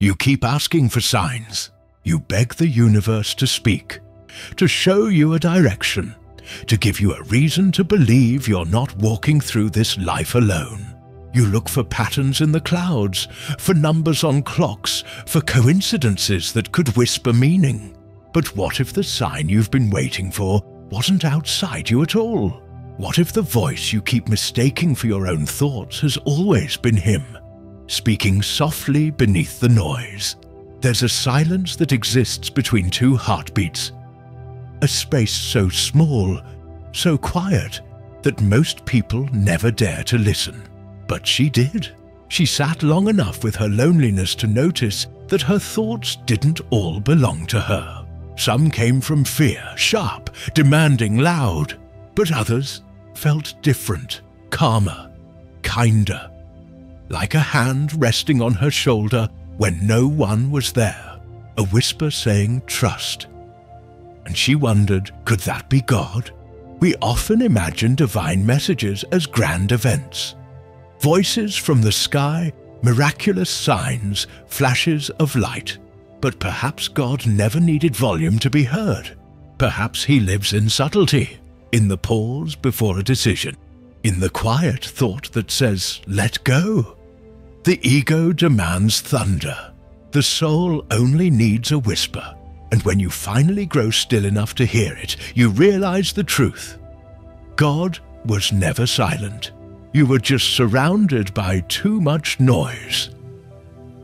You keep asking for signs. You beg the universe to speak, to show you a direction, to give you a reason to believe you're not walking through this life alone. You look for patterns in the clouds, for numbers on clocks, for coincidences that could whisper meaning. But what if the sign you've been waiting for wasn't outside you at all? What if the voice you keep mistaking for your own thoughts has always been him, speaking softly beneath the noise? There's a silence that exists between two heartbeats, a space so small, so quiet, that most people never dare to listen. But she did. She sat long enough with her loneliness to notice that her thoughts didn't all belong to her. Some came from fear, sharp, demanding, loud, but others felt different, calmer, kinder, like a hand resting on her shoulder when no one was there, a whisper saying trust. And she wondered, could that be God? We often imagine divine messages as grand events. Voices from the sky, miraculous signs, flashes of light. But perhaps God never needed volume to be heard. Perhaps he lives in subtlety, in the pause before a decision, in the quiet thought that says, let go. The ego demands thunder. The soul only needs a whisper. And when you finally grow still enough to hear it, you realize the truth. God was never silent. You were just surrounded by too much noise.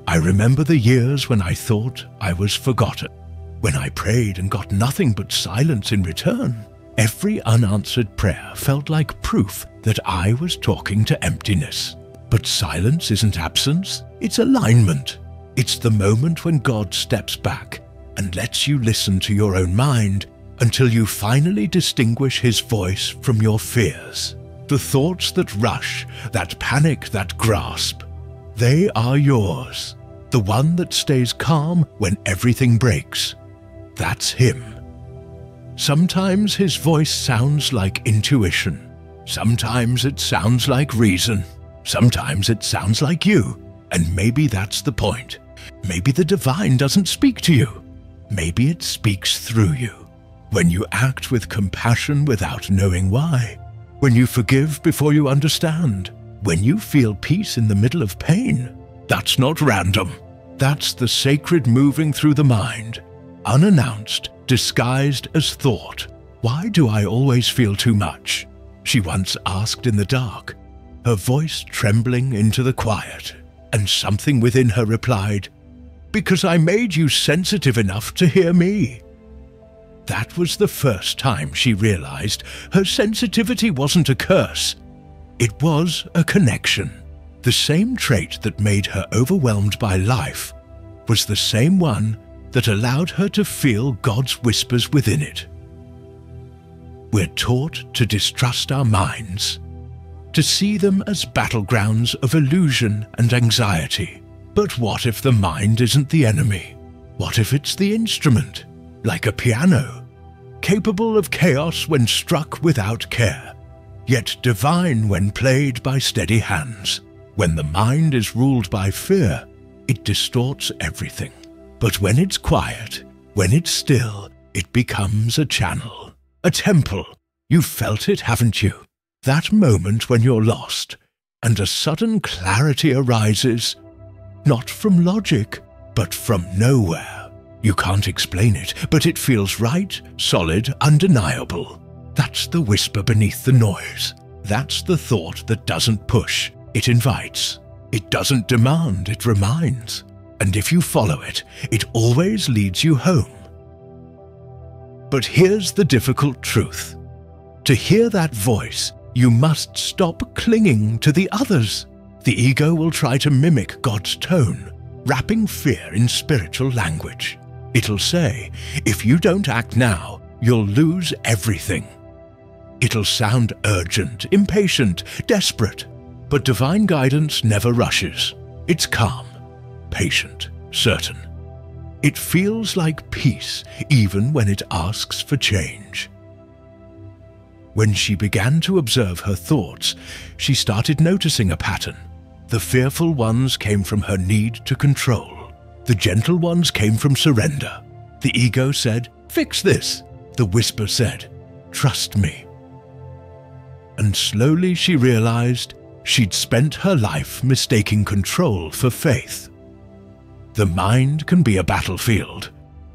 I remember the years when I thought I was forgotten, when I prayed and got nothing but silence in return. Every unanswered prayer felt like proof that I was talking to emptiness. But silence isn't absence, it's alignment. It's the moment when God steps back and lets you listen to your own mind until you finally distinguish his voice from your fears. The thoughts that rush, that panic, that grasp, they are yours. The one that stays calm when everything breaks, that's him. Sometimes his voice sounds like intuition. Sometimes it sounds like reason. Sometimes it sounds like you. And maybe that's the point. Maybe the divine doesn't speak to you. Maybe it speaks through you. When you act with compassion without knowing why. When you forgive before you understand. When you feel peace in the middle of pain. That's not random. That's the sacred moving through the mind. Unannounced, disguised as thought. Why do I always feel too much? She once asked in the dark, her voice trembling into the quiet. And something within her replied, because I made you sensitive enough to hear me. That was the first time she realized her sensitivity wasn't a curse. It was a connection. The same trait that made her overwhelmed by life was the same one that allowed her to feel God's whispers within it. We're taught to distrust our minds, to see them as battlegrounds of illusion and anxiety. But what if the mind isn't the enemy? What if it's the instrument, like a piano, capable of chaos when struck without care, yet divine when played by steady hands? When the mind is ruled by fear, it distorts everything. But when it's quiet, when it's still, it becomes a channel, a temple. You've felt it, haven't you? That moment when you're lost, and a sudden clarity arises, not from logic, but from nowhere. You can't explain it, but it feels right, solid, undeniable. That's the whisper beneath the noise. That's the thought that doesn't push, it invites. It doesn't demand, it reminds. And if you follow it, it always leads you home. But here's the difficult truth. To hear that voice, you must stop clinging to the others. The ego will try to mimic God's tone, wrapping fear in spiritual language. It'll say, if you don't act now, you'll lose everything. It'll sound urgent, impatient, desperate. But divine guidance never rushes. It's calm, patient, certain. It feels like peace, even when it asks for change. When she began to observe her thoughts, she started noticing a pattern. The fearful ones came from her need to control. The gentle ones came from surrender. The ego said, "Fix this." The whisper said, "Trust me." And slowly she realized she'd spent her life mistaking control for faith. The mind can be a battlefield,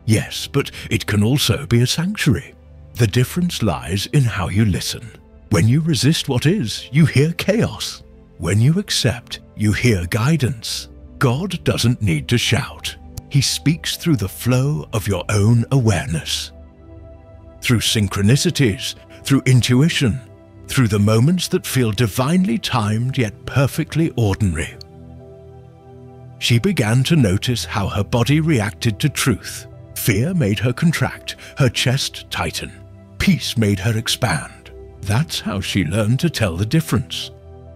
yes, but it can also be a sanctuary. The difference lies in how you listen. When you resist what is, you hear chaos. When you accept, you hear guidance. God doesn't need to shout. He speaks through the flow of your own awareness. Through synchronicities, through intuition, through the moments that feel divinely timed yet perfectly ordinary. She began to notice how her body reacted to truth. Fear made her contract, her chest tighten. Peace made her expand. That's how she learned to tell the difference.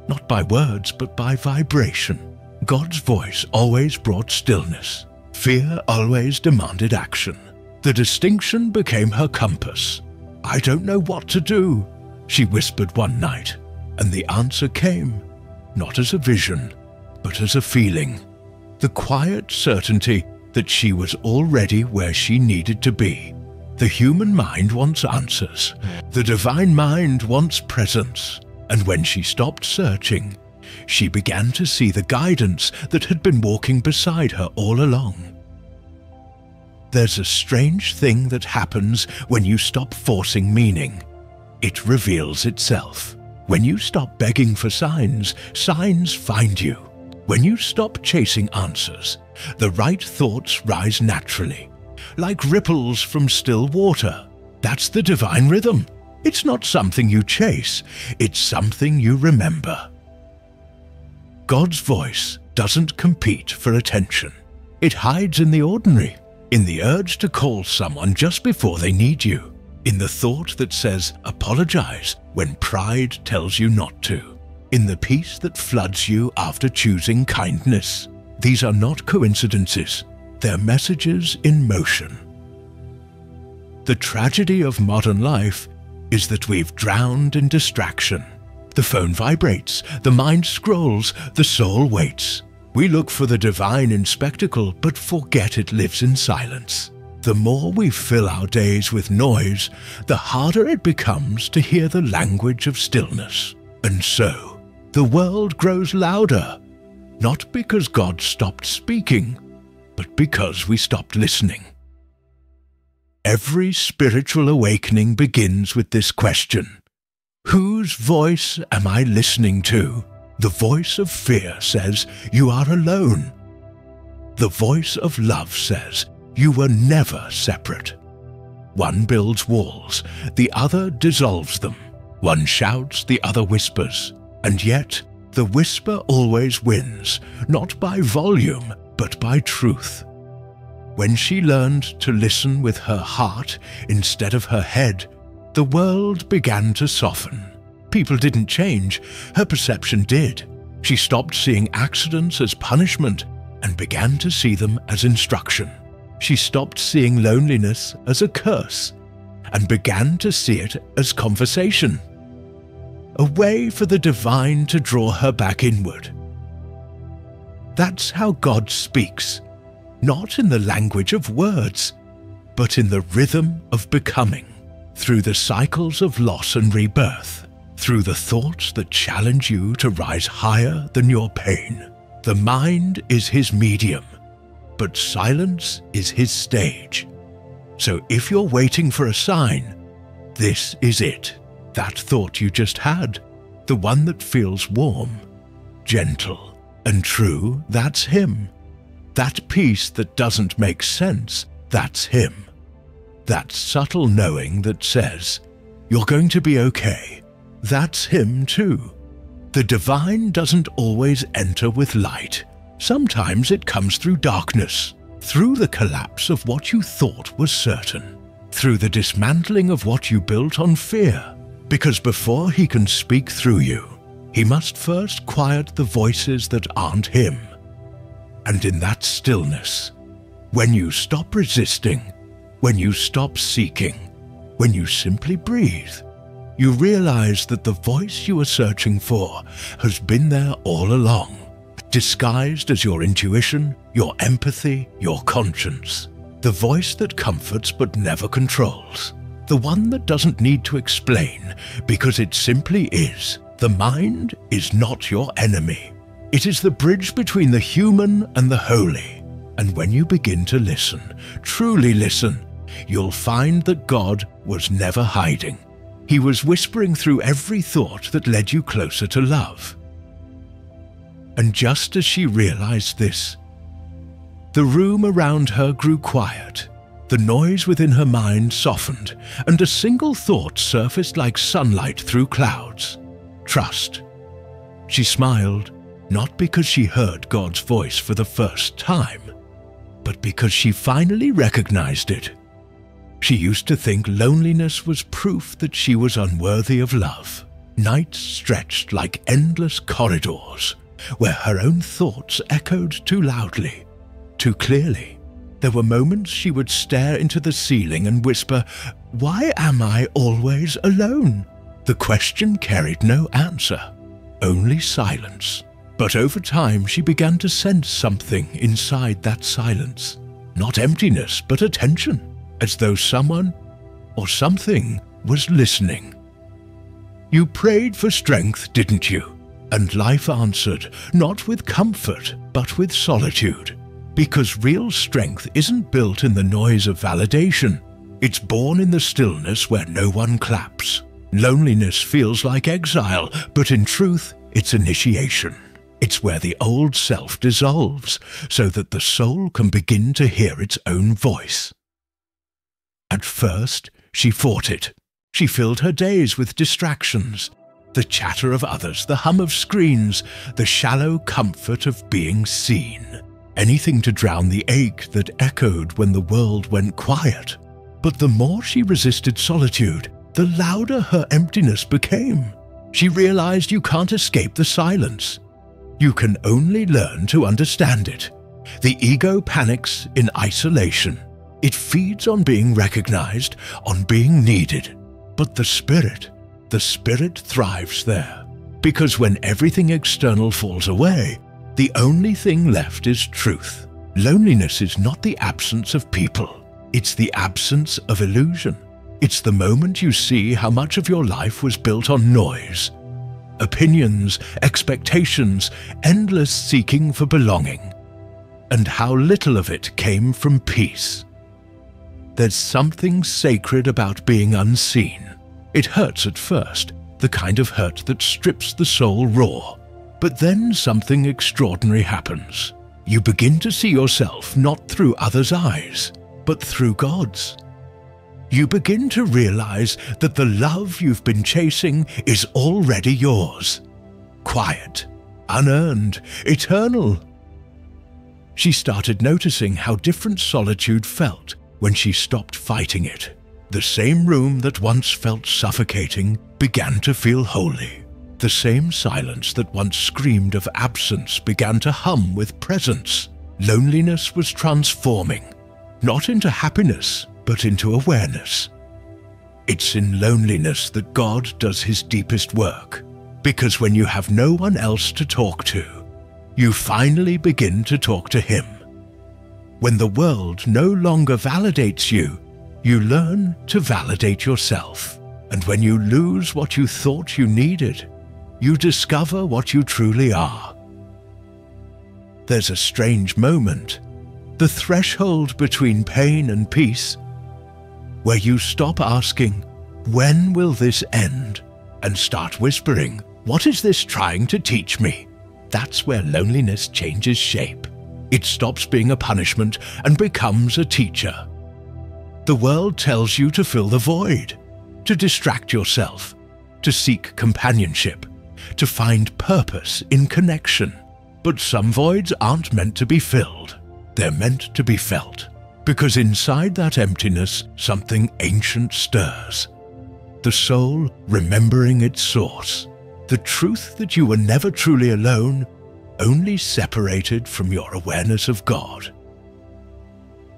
Not by words, but by vibration. God's voice always brought stillness. Fear always demanded action. The distinction became her compass. "I don't know what to do," she whispered one night, and the answer came, not as a vision, but as a feeling. The quiet certainty that she was already where she needed to be. The human mind wants answers. The divine mind wants presence. And when she stopped searching, she began to see the guidance that had been walking beside her all along. There's a strange thing that happens when you stop forcing meaning. It reveals itself. When you stop begging for signs, signs find you. When you stop chasing answers, the right thoughts rise naturally, like ripples from still water. That's the divine rhythm. It's not something you chase, it's something you remember. God's voice doesn't compete for attention. It hides in the ordinary, in the urge to call someone just before they need you, in the thought that says, "Apologize," when pride tells you not to, in the peace that floods you after choosing kindness. These are not coincidences, they're messages in motion. The tragedy of modern life is that we've drowned in distraction. The phone vibrates, the mind scrolls, the soul waits. We look for the divine in spectacle, but forget it lives in silence. The more we fill our days with noise, the harder it becomes to hear the language of stillness. And so, the world grows louder, not because God stopped speaking, but because we stopped listening. Every spiritual awakening begins with this question: whose voice am I listening to? The voice of fear says, "You are alone." The voice of love says, "You were never separate." One builds walls, the other dissolves them. One shouts, the other whispers. And yet, the whisper always wins, not by volume, but by truth. When she learned to listen with her heart instead of her head, the world began to soften. People didn't change, her perception did. She stopped seeing accidents as punishment and began to see them as instruction. She stopped seeing loneliness as a curse and began to see it as conversation, a way for the divine to draw her back inward. That's how God speaks, not in the language of words, but in the rhythm of becoming, through the cycles of loss and rebirth, through the thoughts that challenge you to rise higher than your pain. The mind is his medium, but silence is his stage. So if you're waiting for a sign, this is it. That thought you just had, the one that feels warm, gentle, and true, that's him. That peace that doesn't make sense, that's him. That subtle knowing that says, "You're going to be okay," that's him too. The divine doesn't always enter with light. Sometimes it comes through darkness, through the collapse of what you thought was certain, through the dismantling of what you built on fear. Because before he can speak through you, he must first quiet the voices that aren't him. And in that stillness, when you stop resisting, when you stop seeking, when you simply breathe, you realize that the voice you were searching for has been there all along, disguised as your intuition, your empathy, your conscience. The voice that comforts but never controls. The one that doesn't need to explain, because it simply is. The mind is not your enemy. It is the bridge between the human and the holy. And when you begin to listen, truly listen, you'll find that God was never hiding. He was whispering through every thought that led you closer to love. And just as she realized this, the room around her grew quiet. The noise within her mind softened, and a single thought surfaced like sunlight through clouds. Trust. She smiled, not because she heard God's voice for the first time, but because she finally recognized it. She used to think loneliness was proof that she was unworthy of love. Nights stretched like endless corridors, where her own thoughts echoed too loudly, too clearly. There were moments she would stare into the ceiling and whisper, "Why am I always alone?" The question carried no answer, only silence. But over time she began to sense something inside that silence. Not emptiness, but attention, as though someone or something was listening. You prayed for strength, didn't you? And life answered, not with comfort, but with solitude. Because real strength isn't built in the noise of validation. It's born in the stillness where no one claps. Loneliness feels like exile, but in truth, it's initiation. It's where the old self dissolves, so that the soul can begin to hear its own voice. At first, she fought it. She filled her days with distractions. The chatter of others, the hum of screens, the shallow comfort of being seen. Anything to drown the ache that echoed when the world went quiet. But the more she resisted solitude, the louder her emptiness became. She realized you can't escape the silence. You can only learn to understand it. The ego panics in isolation. It feeds on being recognized, on being needed. But the spirit thrives there. Because when everything external falls away, the only thing left is truth. Loneliness is not the absence of people. It's the absence of illusion. It's the moment you see how much of your life was built on noise. Opinions, expectations, endless seeking for belonging. And how little of it came from peace. There's something sacred about being unseen. It hurts at first, the kind of hurt that strips the soul raw. But then something extraordinary happens. You begin to see yourself not through others' eyes, but through God's. You begin to realize that the love you've been chasing is already yours. Quiet, unearned, eternal. She started noticing how different solitude felt when she stopped fighting it. The same room that once felt suffocating began to feel holy. The same silence that once screamed of absence began to hum with presence. Loneliness was transforming, not into happiness, but into awareness. It's in loneliness that God does his deepest work, because when you have no one else to talk to, you finally begin to talk to him. When the world no longer validates you, you learn to validate yourself. And when you lose what you thought you needed, you discover what you truly are. There's a strange moment, the threshold between pain and peace, where you stop asking, "When will this end?" and start whispering, "What is this trying to teach me?" That's where loneliness changes shape. It stops being a punishment and becomes a teacher. The world tells you to fill the void, to distract yourself, to seek companionship, to find purpose in connection. But some voids aren't meant to be filled. They're meant to be felt. Because inside that emptiness, something ancient stirs. The soul remembering its source. The truth that you were never truly alone, only separated from your awareness of God.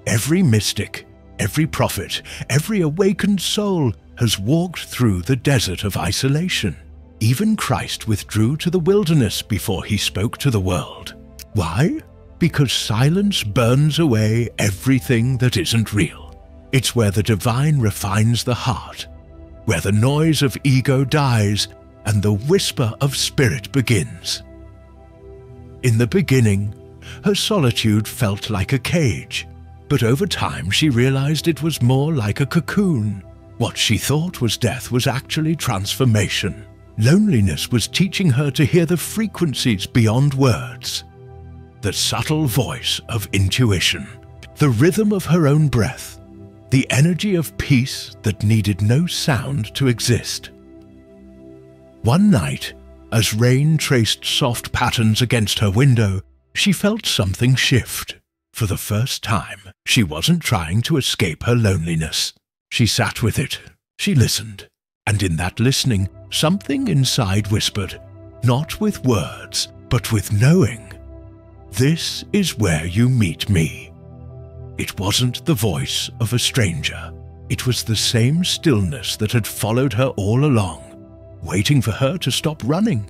Every mystic, every prophet, every awakened soul has walked through the desert of isolation. Even Christ withdrew to the wilderness before he spoke to the world. Why? Because silence burns away everything that isn't real. It's where the divine refines the heart, where the noise of ego dies and the whisper of spirit begins. In the beginning, her solitude felt like a cage, but over time she realized it was more like a cocoon. What she thought was death was actually transformation. Loneliness was teaching her to hear the frequencies beyond words, the subtle voice of intuition, the rhythm of her own breath, the energy of peace that needed no sound to exist. One night, as rain traced soft patterns against her window, she felt something shift. For the first time, she wasn't trying to escape her loneliness. She sat with it, she listened, and in that listening, something inside whispered, not with words, but with knowing, "This is where you meet me." It wasn't the voice of a stranger. It was the same stillness that had followed her all along, waiting for her to stop running.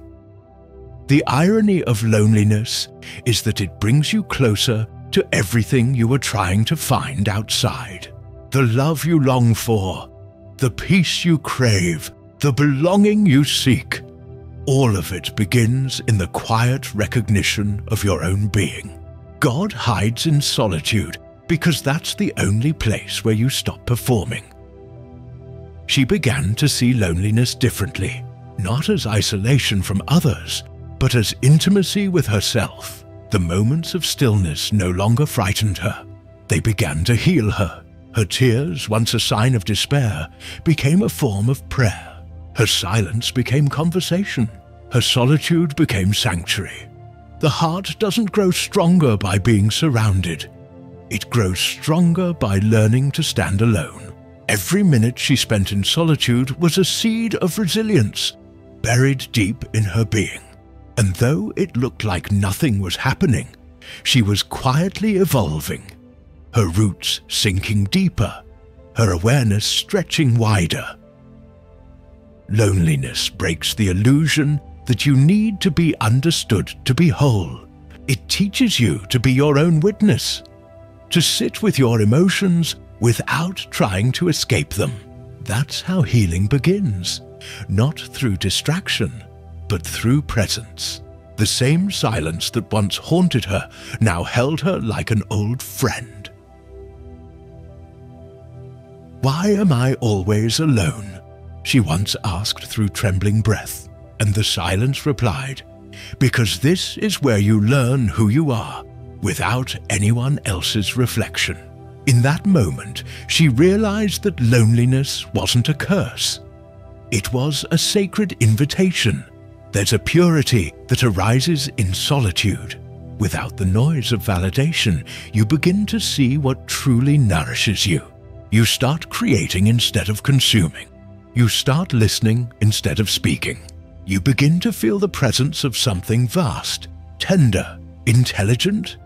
The irony of loneliness is that it brings you closer to everything you were trying to find outside. The love you long for, the peace you crave, the belonging you seek. All of it begins in the quiet recognition of your own being. God hides in solitude because that's the only place where you stop performing. She began to see loneliness differently, not as isolation from others, but as intimacy with herself. The moments of stillness no longer frightened her. They began to heal her. Her tears, once a sign of despair, became a form of prayer. Her silence became conversation. Her solitude became sanctuary. The heart doesn't grow stronger by being surrounded. It grows stronger by learning to stand alone. Every minute she spent in solitude was a seed of resilience, buried deep in her being. And though it looked like nothing was happening, she was quietly evolving, her roots sinking deeper, her awareness stretching wider. Loneliness breaks the illusion that you need to be understood to be whole. It teaches you to be your own witness, to sit with your emotions without trying to escape them. That's how healing begins, not through distraction, but through presence. The same silence that once haunted her now held her like an old friend. "Why am I always alone?" she once asked through trembling breath, and the silence replied, "Because this is where you learn who you are, without anyone else's reflection." In that moment, she realized that loneliness wasn't a curse. It was a sacred invitation. There's a purity that arises in solitude. Without the noise of validation, you begin to see what truly nourishes you. You start creating instead of consuming. You start listening instead of speaking. You begin to feel the presence of something vast, tender, intelligent,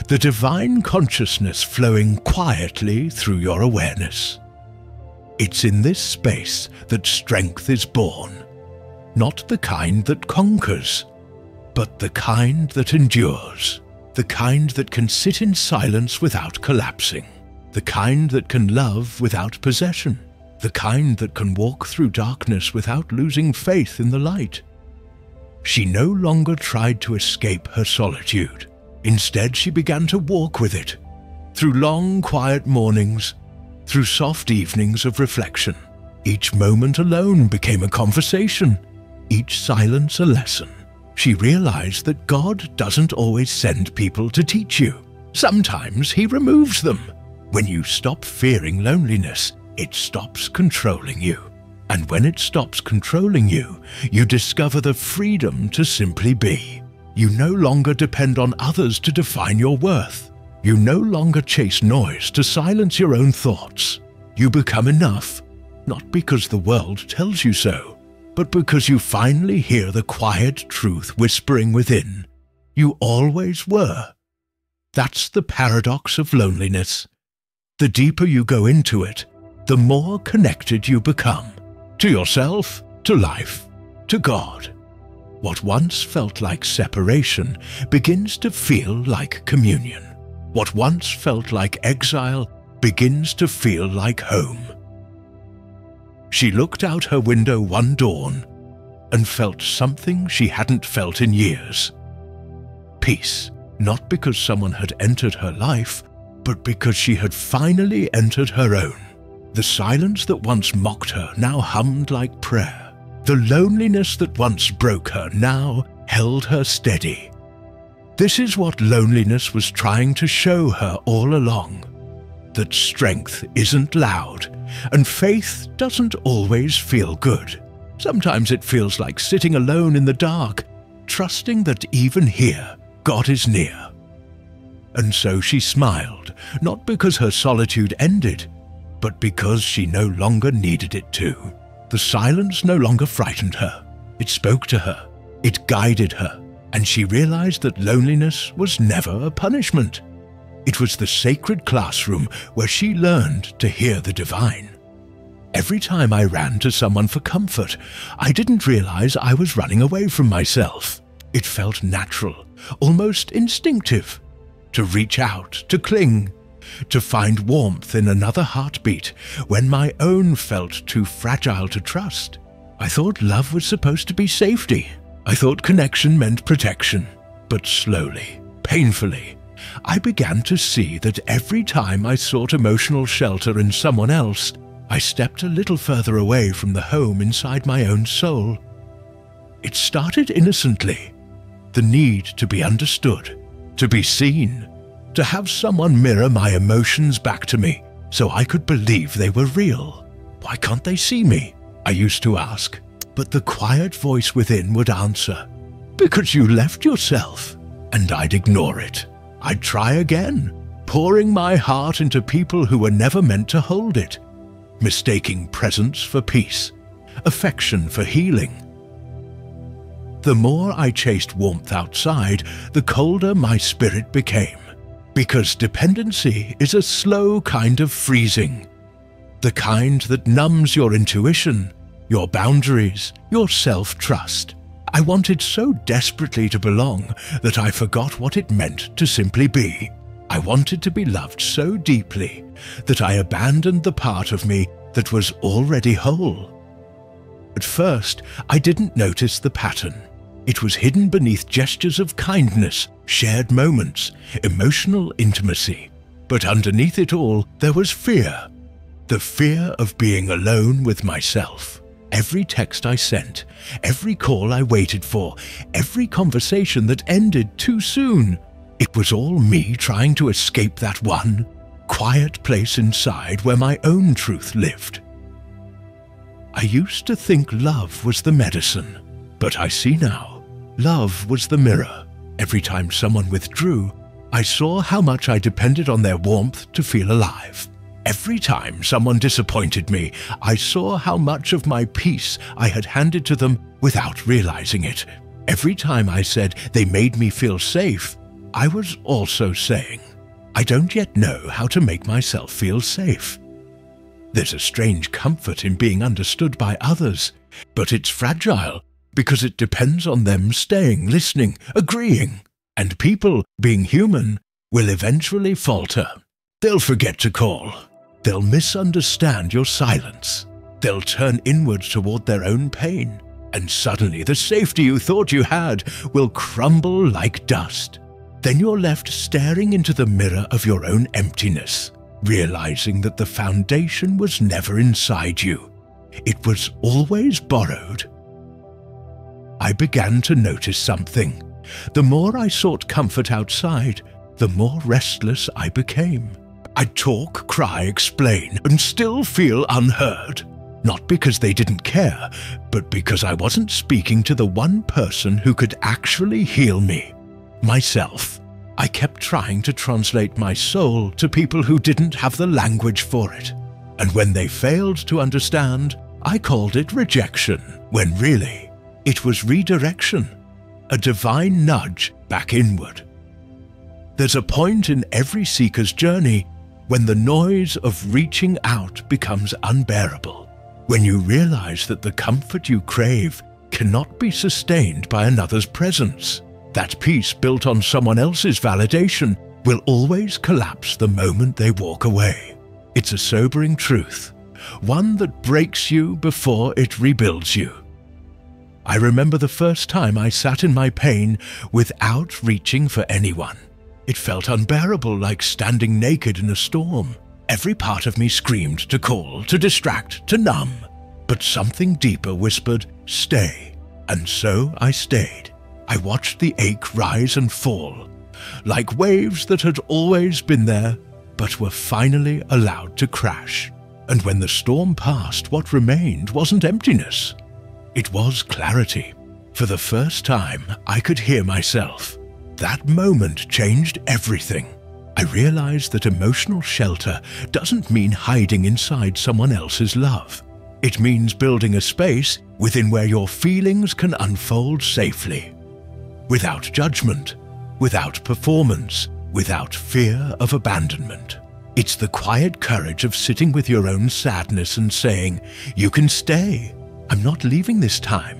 the divine consciousness flowing quietly through your awareness. It's in this space that strength is born. Not the kind that conquers, but the kind that endures. The kind that can sit in silence without collapsing. The kind that can love without possession. The kind that can walk through darkness without losing faith in the light. She no longer tried to escape her solitude. Instead, she began to walk with it, through long, quiet mornings, through soft evenings of reflection. Each moment alone became a conversation, each silence a lesson. She realized that God doesn't always send people to teach you. Sometimes He removes them. When you stop fearing loneliness, it stops controlling you. And when it stops controlling you, you discover the freedom to simply be. You no longer depend on others to define your worth. You no longer chase noise to silence your own thoughts. You become enough, not because the world tells you so, but because you finally hear the quiet truth whispering within. You always were. That's the paradox of loneliness. The deeper you go into it, the more connected you become. To yourself, to life, to God. What once felt like separation begins to feel like communion. What once felt like exile begins to feel like home. She looked out her window one dawn and felt something she hadn't felt in years. Peace, not because someone had entered her life, but because she had finally entered her own. The silence that once mocked her now hummed like prayer. The loneliness that once broke her now held her steady. This is what loneliness was trying to show her all along. That strength isn't loud, and faith doesn't always feel good. Sometimes it feels like sitting alone in the dark, trusting that even here, God is near. And so she smiled, not because her solitude ended, but because she no longer needed it to. The silence no longer frightened her. It spoke to her. It guided her. And she realized that loneliness was never a punishment. It was the sacred classroom where she learned to hear the divine. Every time I ran to someone for comfort, I didn't realize I was running away from myself. It felt natural, almost instinctive. To reach out, to cling, to find warmth in another heartbeat when my own felt too fragile to trust. I thought love was supposed to be safety. I thought connection meant protection. But slowly, painfully, I began to see that every time I sought emotional shelter in someone else, I stepped a little further away from the home inside my own soul. It started innocently. The need to be understood, to be seen, to have someone mirror my emotions back to me so I could believe they were real. Why can't they see me? I used to ask, but the quiet voice within would answer, because you left yourself. And I'd ignore it. I'd try again, pouring my heart into people who were never meant to hold it, mistaking presence for peace, affection for healing. The more I chased warmth outside, the colder my spirit became. Because dependency is a slow kind of freezing. The kind that numbs your intuition, your boundaries, your self-trust. I wanted so desperately to belong that I forgot what it meant to simply be. I wanted to be loved so deeply that I abandoned the part of me that was already whole. At first, I didn't notice the pattern. It was hidden beneath gestures of kindness, shared moments, emotional intimacy. But underneath it all, there was fear. The fear of being alone with myself. Every text I sent, every call I waited for, every conversation that ended too soon. It was all me trying to escape that one quiet place inside where my own truth lived. I used to think love was the medicine, but I see now. Love was the mirror. Every time someone withdrew, I saw how much I depended on their warmth to feel alive. Every time someone disappointed me, I saw how much of my peace I had handed to them without realizing it. Every time I said they made me feel safe, I was also saying, I don't yet know how to make myself feel safe. There's a strange comfort in being understood by others, but it's fragile because it depends on them staying, listening, agreeing. And people, being human, will eventually falter. They'll forget to call. They'll misunderstand your silence. They'll turn inward toward their own pain. And suddenly the safety you thought you had will crumble like dust. Then you're left staring into the mirror of your own emptiness, realizing that the foundation was never inside you. It was always borrowed. I began to notice something. The more I sought comfort outside, the more restless I became. I'd talk, cry, explain, and still feel unheard. Not because they didn't care, but because I wasn't speaking to the one person who could actually heal me, myself. I kept trying to translate my soul to people who didn't have the language for it. And when they failed to understand, I called it rejection, when really, it was redirection, a divine nudge back inward. There's a point in every seeker's journey when the noise of reaching out becomes unbearable, when you realize that the comfort you crave cannot be sustained by another's presence. That peace built on someone else's validation will always collapse the moment they walk away. It's a sobering truth, one that breaks you before it rebuilds you. I remember the first time I sat in my pain without reaching for anyone. It felt unbearable, like standing naked in a storm. Every part of me screamed to call, to distract, to numb. But something deeper whispered, "Stay." And so I stayed. I watched the ache rise and fall, like waves that had always been there, but were finally allowed to crash. And when the storm passed, what remained wasn't emptiness. It was clarity. For the first time, I could hear myself. That moment changed everything. I realized that emotional shelter doesn't mean hiding inside someone else's love. It means building a space within where your feelings can unfold safely. Without judgment, without performance, without fear of abandonment. It's the quiet courage of sitting with your own sadness and saying, "You can stay. I'm not leaving this time."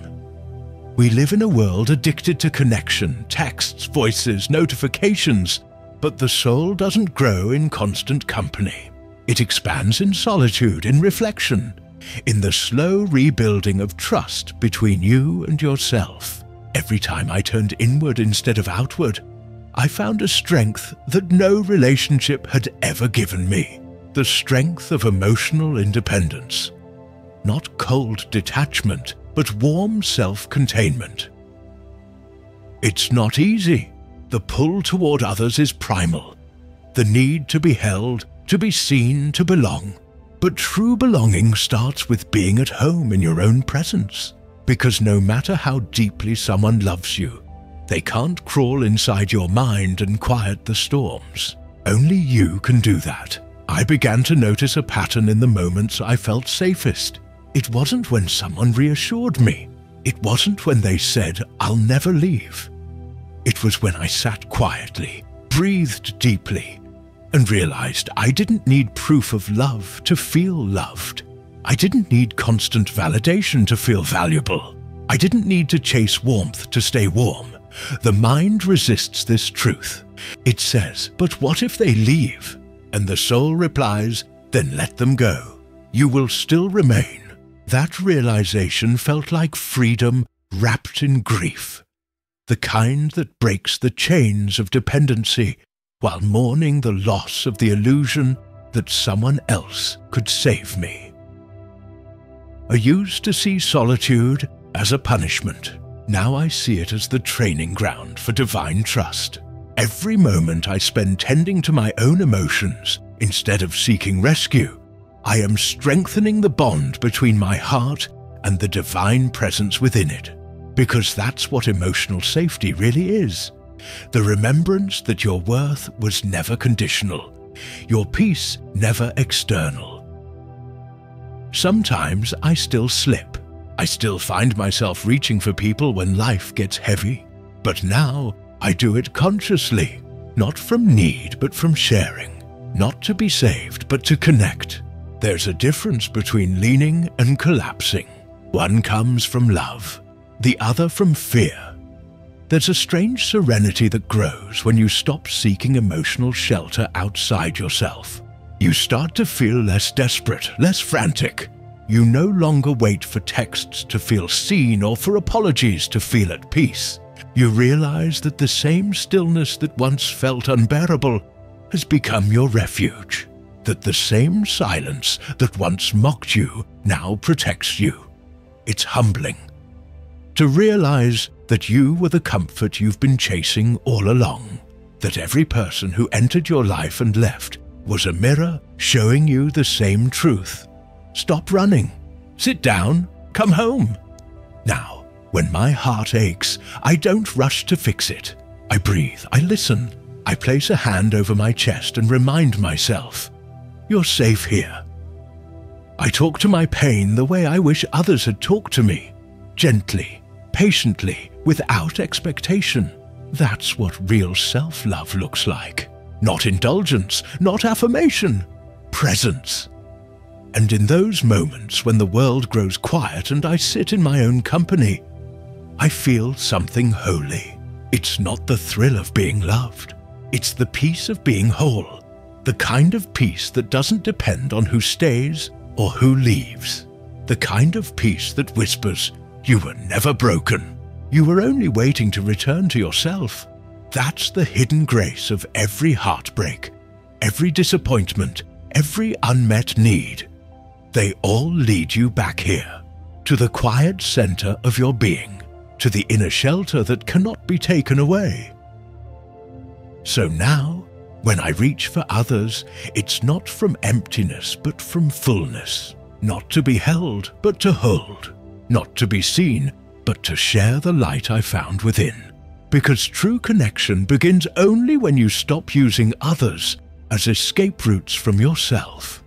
We live in a world addicted to connection, texts, voices, notifications, but the soul doesn't grow in constant company. It expands in solitude, in reflection, in the slow rebuilding of trust between you and yourself. Every time I turned inward instead of outward, I found a strength that no relationship had ever given me. The strength of emotional independence. Not cold detachment, but warm self-containment. It's not easy. The pull toward others is primal. The need to be held, to be seen, to belong. But true belonging starts with being at home in your own presence. Because no matter how deeply someone loves you, they can't crawl inside your mind and quiet the storms. Only you can do that. I began to notice a pattern in the moments I felt safest. It wasn't when someone reassured me. It wasn't when they said, "I'll never leave." It was when I sat quietly, breathed deeply, and realized I didn't need proof of love to feel loved. I didn't need constant validation to feel valuable. I didn't need to chase warmth to stay warm. The mind resists this truth. It says, "But what if they leave?" And the soul replies, "Then let them go. You will still remain." That realization felt like freedom wrapped in grief. The kind that breaks the chains of dependency while mourning the loss of the illusion that someone else could save me. I used to see solitude as a punishment. Now I see it as the training ground for divine trust. Every moment I spend tending to my own emotions instead of seeking rescue, I am strengthening the bond between my heart and the divine presence within it. Because that's what emotional safety really is. The remembrance that your worth was never conditional, your peace never external. Sometimes I still slip. I still find myself reaching for people when life gets heavy. But now I do it consciously, not from need but from sharing. Not to be saved but to connect. There's a difference between leaning and collapsing. One comes from love, the other from fear. There's a strange serenity that grows when you stop seeking emotional shelter outside yourself. You start to feel less desperate, less frantic. You no longer wait for texts to feel seen or for apologies to feel at peace. You realize that the same stillness that once felt unbearable has become your refuge. That the same silence that once mocked you now protects you. It's humbling. To realize that you were the comfort you've been chasing all along. That every person who entered your life and left was a mirror showing you the same truth. Stop running. Sit down. Come home. Now, when my heart aches, I don't rush to fix it. I breathe. I listen. I place a hand over my chest and remind myself, "You're safe here." I talk to my pain the way I wish others had talked to me. Gently, patiently, without expectation. That's what real self-love looks like. Not indulgence, not affirmation. Presence. And in those moments when the world grows quiet and I sit in my own company, I feel something holy. It's not the thrill of being loved. It's the peace of being whole. The kind of peace that doesn't depend on who stays or who leaves. The kind of peace that whispers, you were never broken. You were only waiting to return to yourself. That's the hidden grace of every heartbreak, every disappointment, every unmet need. They all lead you back here, to the quiet center of your being, to the inner shelter that cannot be taken away. So now, when I reach for others, it's not from emptiness but from fullness. Not to be held, but to hold. Not to be seen, but to share the light I found within. Because true connection begins only when you stop using others as escape routes from yourself.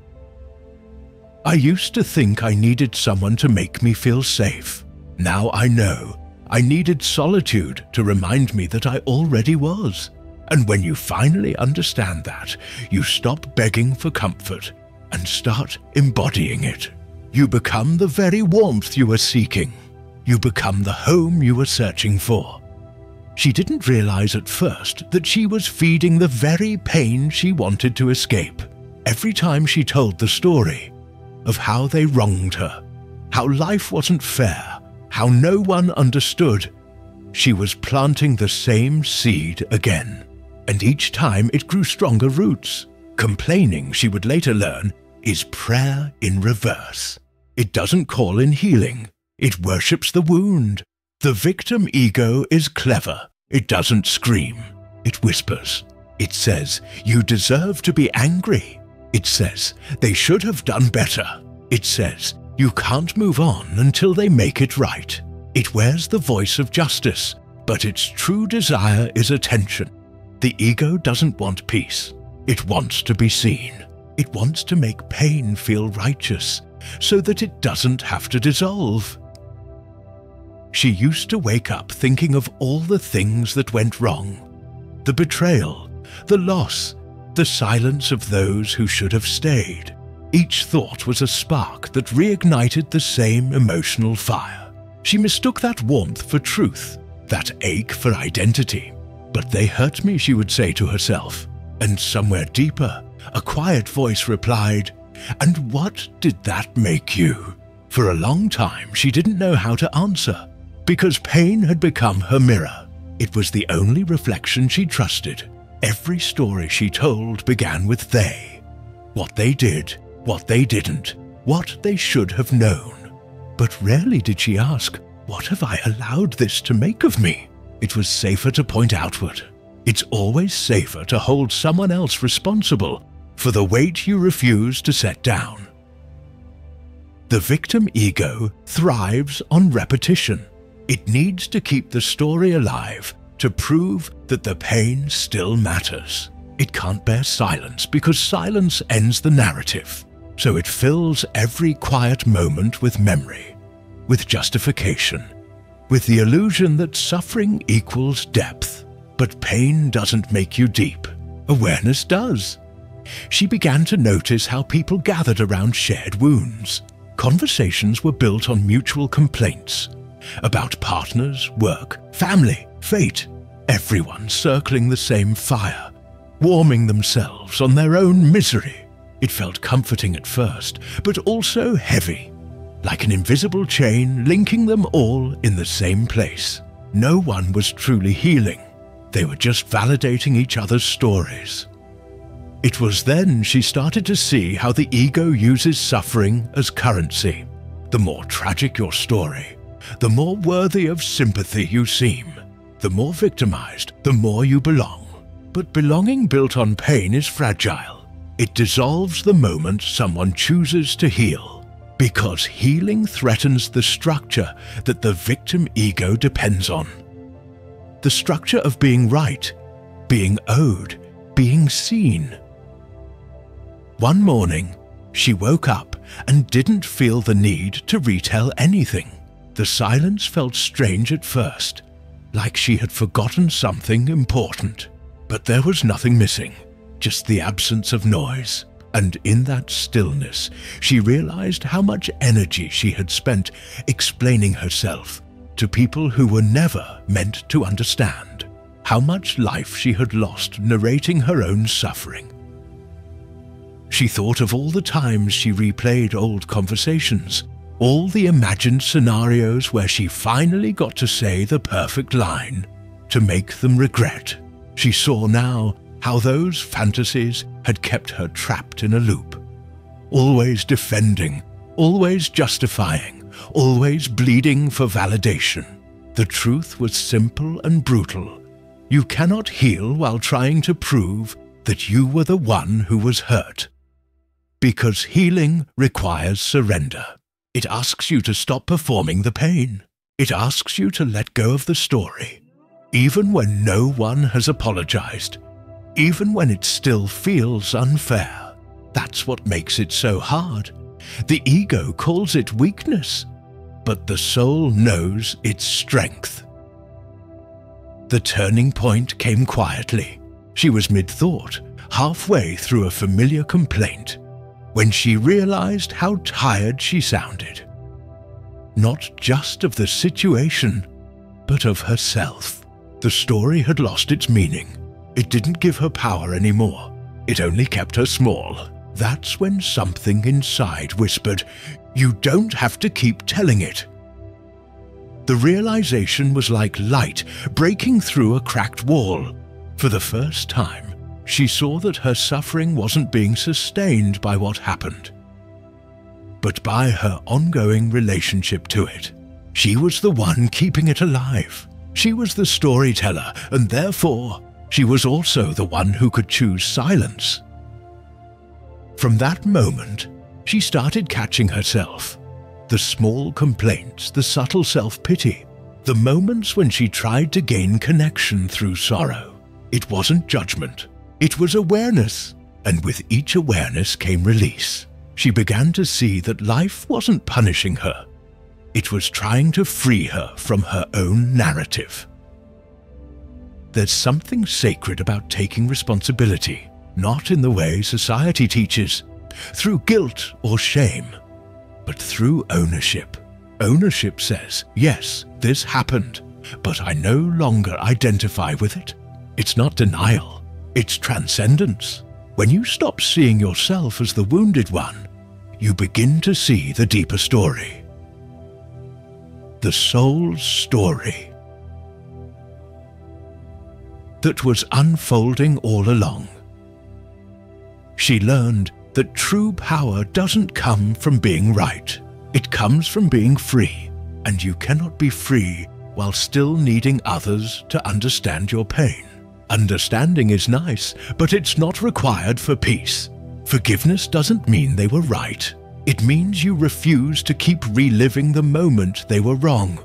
I used to think I needed someone to make me feel safe. Now I know I needed solitude to remind me that I already was. And when you finally understand that, you stop begging for comfort and start embodying it. You become the very warmth you were seeking. You become the home you were searching for. She didn't realize at first that she was feeding the very pain she wanted to escape. Every time she told the story of how they wronged her, how life wasn't fair, how no one understood, she was planting the same seed again. And each time it grew stronger roots. Complaining, she would later learn, is prayer in reverse. It doesn't call in healing. It worships the wound. The victim ego is clever. It doesn't scream. It whispers. It says, you deserve to be angry. It says, they should have done better. It says, you can't move on until they make it right. It wears the voice of justice, but its true desire is attention. The ego doesn't want peace. It wants to be seen. It wants to make pain feel righteous, so that it doesn't have to dissolve. She used to wake up thinking of all the things that went wrong. The betrayal, the loss, the silence of those who should have stayed. Each thought was a spark that reignited the same emotional fire. She mistook that warmth for truth, that ache for identity. But they hurt me, she would say to herself. And somewhere deeper, a quiet voice replied, and what did that make you? For a long time, she didn't know how to answer, because pain had become her mirror. It was the only reflection she trusted. Every story she told began with they. What they did, what they didn't, what they should have known. But rarely did she ask, what have I allowed this to make of me? It was safer to point outward. It's always safer to hold someone else responsible for the weight you refuse to set down. The victim ego thrives on repetition. It needs to keep the story alive to prove that the pain still matters. It can't bear silence because silence ends the narrative. So it fills every quiet moment with memory, with justification, with the illusion that suffering equals depth. But pain doesn't make you deep. Awareness does. She began to notice how people gathered around shared wounds. Conversations were built on mutual complaints about partners, work, family, fate. Everyone circling the same fire, warming themselves on their own misery. It felt comforting at first, but also heavy, like an invisible chain linking them all in the same place. No one was truly healing. They were just validating each other's stories. It was then she started to see how the ego uses suffering as currency. The more tragic your story, the more worthy of sympathy you seem. The more victimized, the more you belong. But belonging built on pain is fragile. It dissolves the moment someone chooses to heal, because healing threatens the structure that the victim ego depends on. The structure of being right, being owed, being seen. One morning, she woke up and didn't feel the need to retell anything. The silence felt strange at first, like she had forgotten something important. But there was nothing missing, just the absence of noise. And in that stillness, she realized how much energy she had spent explaining herself, to people who were never meant to understand how much life she had lost narrating her own suffering. She thought of all the times she replayed old conversations, all the imagined scenarios where she finally got to say the perfect line to make them regret. She saw now how those fantasies had kept her trapped in a loop, always defending, always justifying, always bleeding for validation. The truth was simple and brutal. You cannot heal while trying to prove that you were the one who was hurt. Because healing requires surrender. It asks you to stop performing the pain. It asks you to let go of the story, even when no one has apologized, even when it still feels unfair. That's what makes it so hard. The ego calls it weakness, but the soul knows its strength. The turning point came quietly. She was mid-thought, halfway through a familiar complaint, when she realized how tired she sounded. Not just of the situation, but of herself. The story had lost its meaning. It didn't give her power anymore. It only kept her small. That's when something inside whispered, "You don't have to keep telling it." The realization was like light breaking through a cracked wall. For the first time, she saw that her suffering wasn't being sustained by what happened, but by her ongoing relationship to it. She was the one keeping it alive. She was the storyteller, and therefore, she was also the one who could choose silence. From that moment, she started catching herself. The small complaints, the subtle self-pity, the moments when she tried to gain connection through sorrow. It wasn't judgment. It was awareness, and with each awareness came release. She began to see that life wasn't punishing her. It was trying to free her from her own narrative. There's something sacred about taking responsibility, not in the way society teaches, through guilt or shame, but through ownership. Ownership says, yes, this happened, but I no longer identify with it. It's not denial. It's transcendence. When you stop seeing yourself as the wounded one, you begin to see the deeper story. The soul's story that was unfolding all along. She learned that true power doesn't come from being right. It comes from being free, and you cannot be free while still needing others to understand your pain. Understanding is nice, but it's not required for peace. Forgiveness doesn't mean they were right. It means you refuse to keep reliving the moment they were wrong.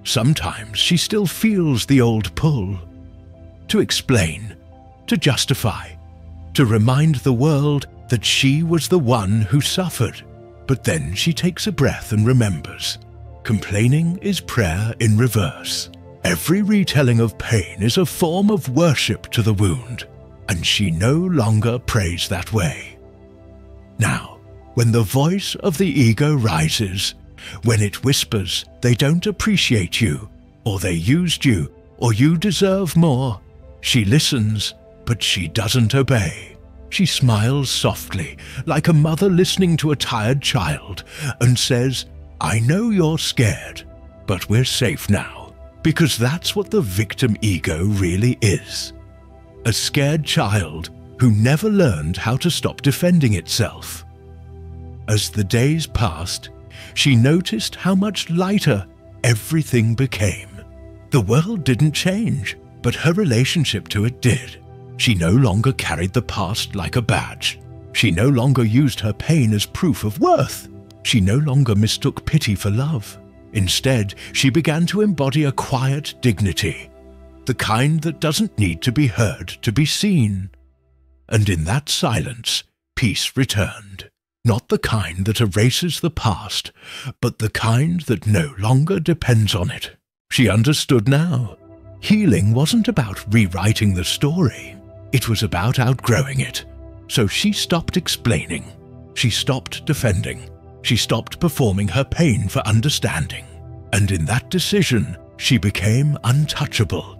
Sometimes she still feels the old pull to explain, to justify, to remind the world that she was the one who suffered. But then she takes a breath and remembers. Complaining is prayer in reverse. Every retelling of pain is a form of worship to the wound, and she no longer prays that way. Now, when the voice of the ego rises, when it whispers they don't appreciate you, or they used you, or you deserve more, she listens, but she doesn't obey. She smiles softly, like a mother listening to a tired child, and says, "I know you're scared, but we're safe now." Because that's what the victim ego really is. A scared child who never learned how to stop defending itself. As the days passed, she noticed how much lighter everything became. The world didn't change, but her relationship to it did. She no longer carried the past like a badge. She no longer used her pain as proof of worth. She no longer mistook pity for love. Instead, she began to embody a quiet dignity, the kind that doesn't need to be heard to be seen. And in that silence, peace returned. Not the kind that erases the past, but the kind that no longer depends on it. She understood now. Healing wasn't about rewriting the story. It was about outgrowing it. So she stopped explaining. She stopped defending. She stopped performing her pain for understanding. and in that decision, she became untouchable.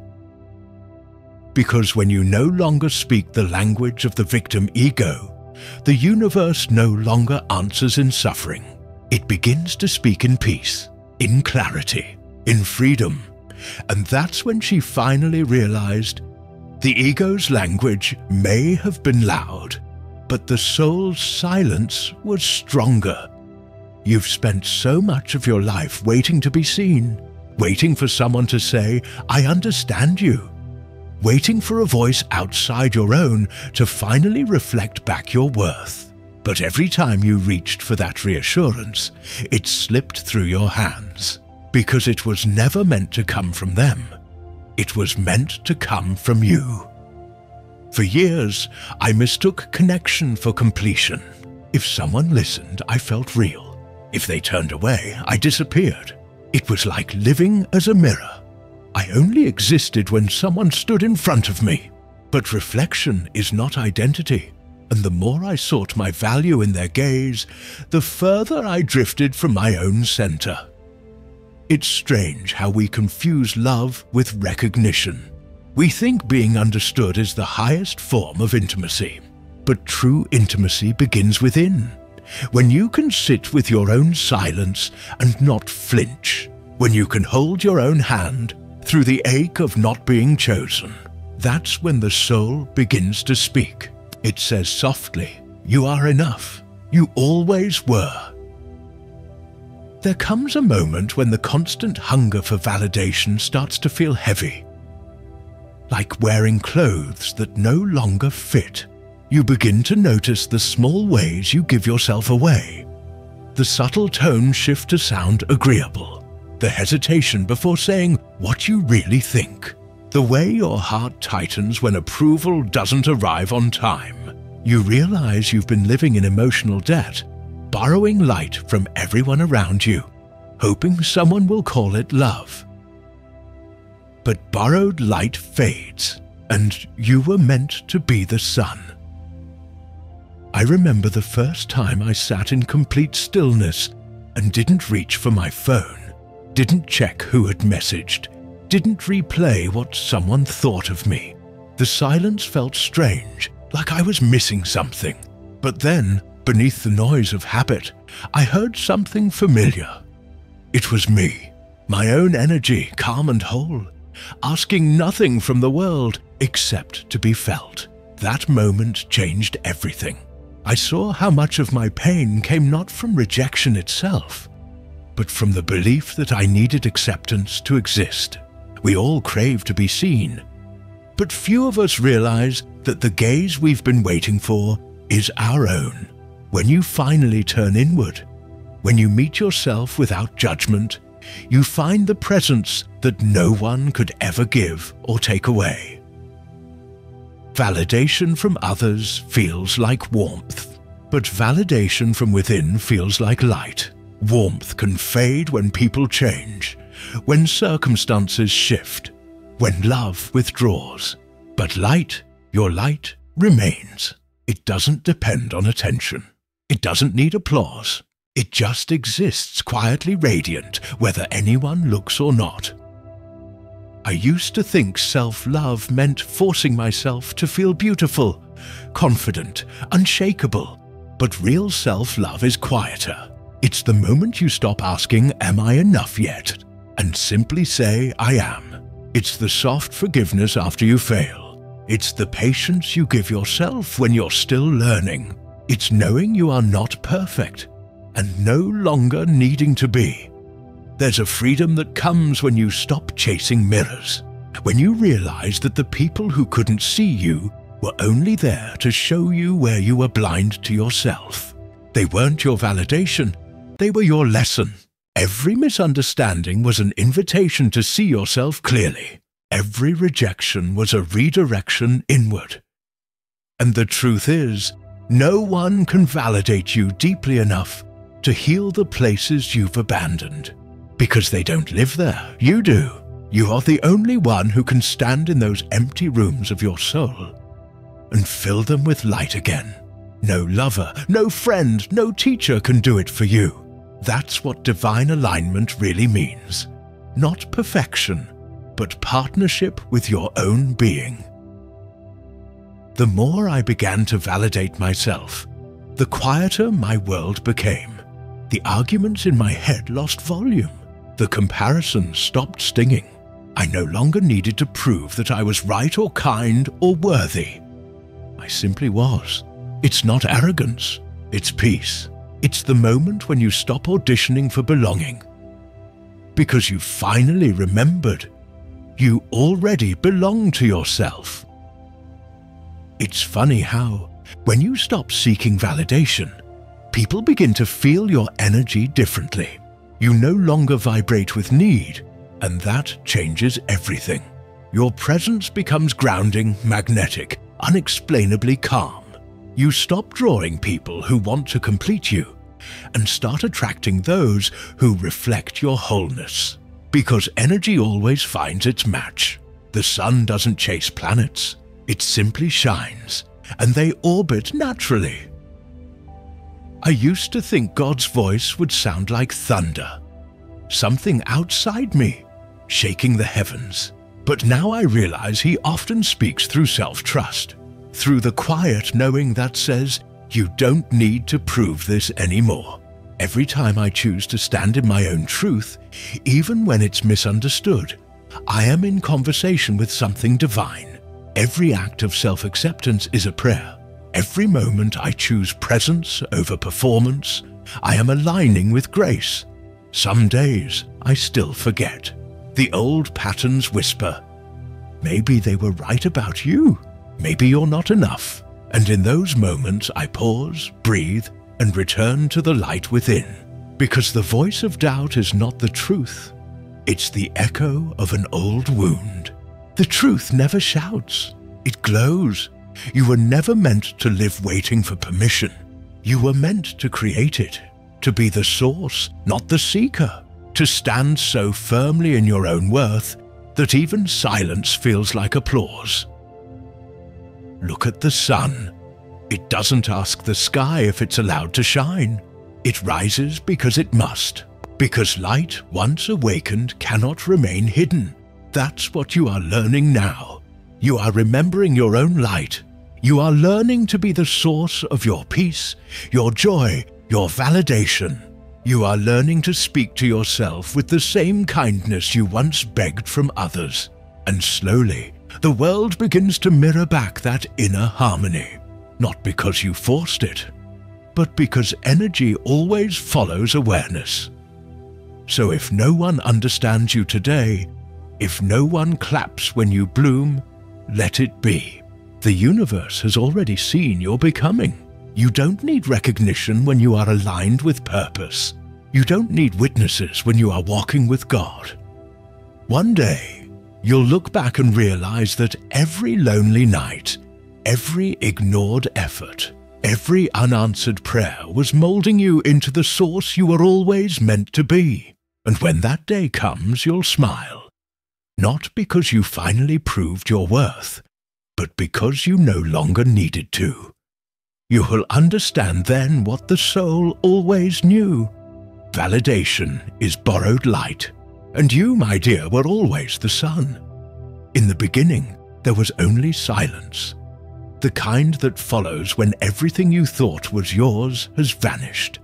Because when you no longer speak the language of the victim ego, the universe no longer answers in suffering. It begins to speak in peace, in clarity, in freedom. And that's when she finally realized the ego's language may have been loud, but the soul's silence was stronger. You've spent so much of your life waiting to be seen, waiting for someone to say, "I understand you," waiting for a voice outside your own to finally reflect back your worth. But every time you reached for that reassurance, it slipped through your hands, because it was never meant to come from them. It was meant to come from you. For years, I mistook connection for completion. If someone listened, I felt real. If they turned away, I disappeared. It was like living as a mirror. I only existed when someone stood in front of me. But reflection is not identity, and the more I sought my value in their gaze, the further I drifted from my own center. It's strange how we confuse love with recognition. We think being understood is the highest form of intimacy, but true intimacy begins within. When you can sit with your own silence and not flinch, when you can hold your own hand through the ache of not being chosen, that's when the soul begins to speak. It says softly, "You are enough. You always were." There comes a moment when the constant hunger for validation starts to feel heavy. Like wearing clothes that no longer fit. You begin to notice the small ways you give yourself away. The subtle tone shift to sound agreeable. The hesitation before saying what you really think. The way your heart tightens when approval doesn't arrive on time. You realize you've been living in emotional debt, borrowing light from everyone around you, hoping someone will call it love. But borrowed light fades, and you were meant to be the sun. I remember the first time I sat in complete stillness and didn't reach for my phone, didn't check who had messaged, didn't replay what someone thought of me. The silence felt strange, like I was missing something. But then, beneath the noise of habit, I heard something familiar. It was me, my own energy, calm and whole, asking nothing from the world except to be felt. That moment changed everything. I saw how much of my pain came not from rejection itself, but from the belief that I needed acceptance to exist. We all crave to be seen, but few of us realize that the gaze we've been waiting for is our own. When you finally turn inward, when you meet yourself without judgment, you find the presence that no one could ever give or take away. Validation from others feels like warmth, but validation from within feels like light. Warmth can fade when people change, when circumstances shift, when love withdraws. But light, your light, remains. It doesn't depend on attention. It doesn't need applause. It just exists quietly radiant, whether anyone looks or not. I used to think self-love meant forcing myself to feel beautiful, confident, unshakable. But real self-love is quieter. It's the moment you stop asking, "Am I enough yet?" and simply say, "I am." It's the soft forgiveness after you fail. It's the patience you give yourself when you're still learning. It's knowing you are not perfect and no longer needing to be. There's a freedom that comes when you stop chasing mirrors, when you realize that the people who couldn't see you were only there to show you where you were blind to yourself. They weren't your validation, they were your lesson. Every misunderstanding was an invitation to see yourself clearly. Every rejection was a redirection inward. And the truth is, no one can validate you deeply enough to heal the places you've abandoned. Because they don't live there, you do. You are the only one who can stand in those empty rooms of your soul and fill them with light again. No lover, no friend, no teacher can do it for you. That's what divine alignment really means. Not perfection, but partnership with your own being. The more I began to validate myself, the quieter my world became. The arguments in my head lost volume. The comparisons stopped stinging. I no longer needed to prove that I was right or kind or worthy. I simply was. It's not arrogance, it's peace. It's the moment when you stop auditioning for belonging. Because you finally remembered you already belong to yourself. It's funny how, when you stop seeking validation, people begin to feel your energy differently. You no longer vibrate with need, and that changes everything. Your presence becomes grounding, magnetic, unexplainably calm. You stop drawing people who want to complete you and start attracting those who reflect your wholeness. Because energy always finds its match. The sun doesn't chase planets, it simply shines, and they orbit naturally. I used to think God's voice would sound like thunder, something outside me, shaking the heavens. But now I realize He often speaks through self-trust, through the quiet knowing that says, you don't need to prove this anymore. Every time I choose to stand in my own truth, even when it's misunderstood, I am in conversation with something divine. Every act of self-acceptance is a prayer. Every moment I choose presence over performance, I am aligning with grace. Some days I still forget. The old patterns whisper, maybe they were right about you. Maybe you're not enough. And in those moments I pause, breathe, and return to the light within. Because the voice of doubt is not the truth. It's the echo of an old wound. The truth never shouts. It glows. You were never meant to live waiting for permission. You were meant to create it, to be the source, not the seeker, to stand so firmly in your own worth that even silence feels like applause. Look at the sun. It doesn't ask the sky if it's allowed to shine. It rises because it must. Because light, once awakened, cannot remain hidden. That's what you are learning now. You are remembering your own light. You are learning to be the source of your peace, your joy, your validation. You are learning to speak to yourself with the same kindness you once begged from others. And slowly, the world begins to mirror back that inner harmony. Not because you forced it, but because energy always follows awareness. So if no one understands you today, if no one claps when you bloom, let it be. The universe has already seen your becoming. You don't need recognition when you are aligned with purpose. You don't need witnesses when you are walking with God. One day, you'll look back and realize that every lonely night, every ignored effort, every unanswered prayer was molding you into the source you were always meant to be. And when that day comes, you'll smile. Not because you finally proved your worth, but because you no longer needed to. You will understand then what the soul always knew. Validation is borrowed light, and you, my dear, were always the sun. In the beginning, there was only silence. The kind that follows when everything you thought was yours has vanished.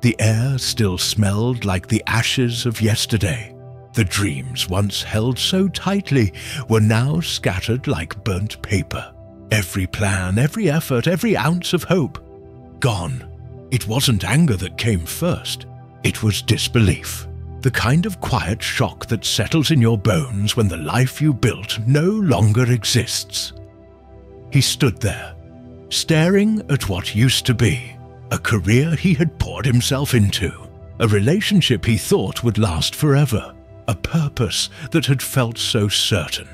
The air still smelled like the ashes of yesterday. The dreams once held so tightly were now scattered like burnt paper. Every plan, every effort, every ounce of hope, gone. It wasn't anger that came first. It was disbelief. The kind of quiet shock that settles in your bones when the life you built no longer exists. He stood there, staring at what used to be, a career he had poured himself into, a relationship he thought would last forever, a purpose that had felt so certain,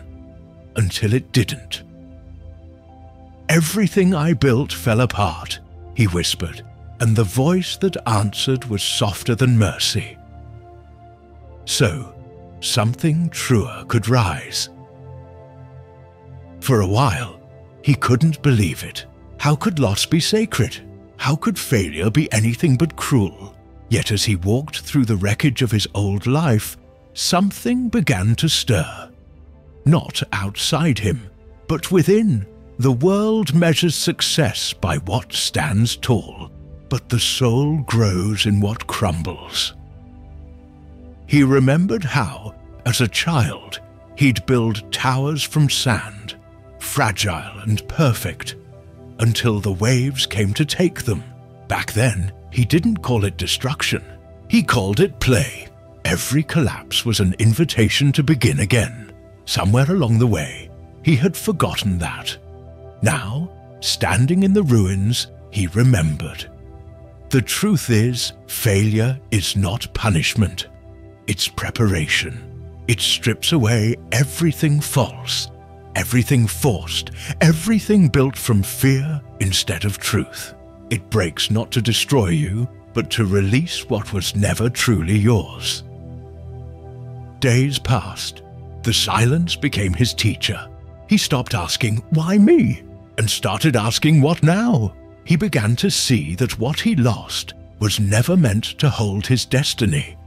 until it didn't. Everything I built fell apart, he whispered, and the voice that answered was softer than mercy. So, something truer could rise. For a while, he couldn't believe it. How could loss be sacred? How could failure be anything but cruel? Yet as he walked through the wreckage of his old life, something began to stir. Not outside him, but within. The world measures success by what stands tall, but the soul grows in what crumbles. He remembered how, as a child, he'd build towers from sand, fragile and perfect, until the waves came to take them. Back then, he didn't call it destruction. He called it play. Every collapse was an invitation to begin again. Somewhere along the way, he had forgotten that. Now, standing in the ruins, he remembered. The truth is, failure is not punishment. It's preparation. It strips away everything false, everything forced, everything built from fear instead of truth. It breaks not to destroy you, but to release what was never truly yours. Days passed. The silence became his teacher. He stopped asking, "Why me?" and started asking, "What now?" He began to see that what he lost was never meant to hold his destiny,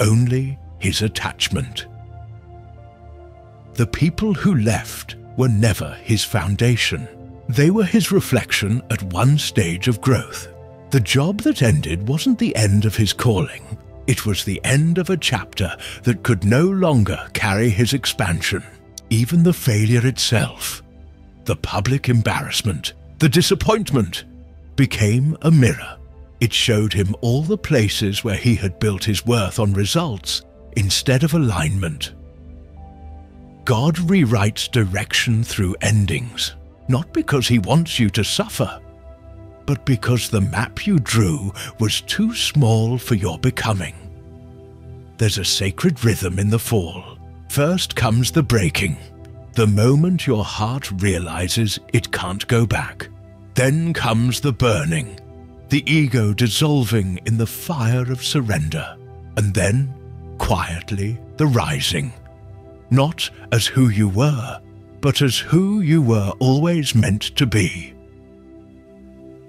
only his attachment. The people who left were never his foundation. They were his reflection at one stage of growth. The job that ended wasn't the end of his calling. It was the end of a chapter that could no longer carry his expansion. Even the failure itself, the public embarrassment, the disappointment, became a mirror. It showed him all the places where he had built his worth on results instead of alignment. God rewrites direction through endings, not because he wants you to suffer, but because the map you drew was too small for your becoming. There's a sacred rhythm in the fall. First comes the breaking, the moment your heart realizes it can't go back. Then comes the burning, the ego dissolving in the fire of surrender. And then, quietly, the rising. Not as who you were, but as who you were always meant to be.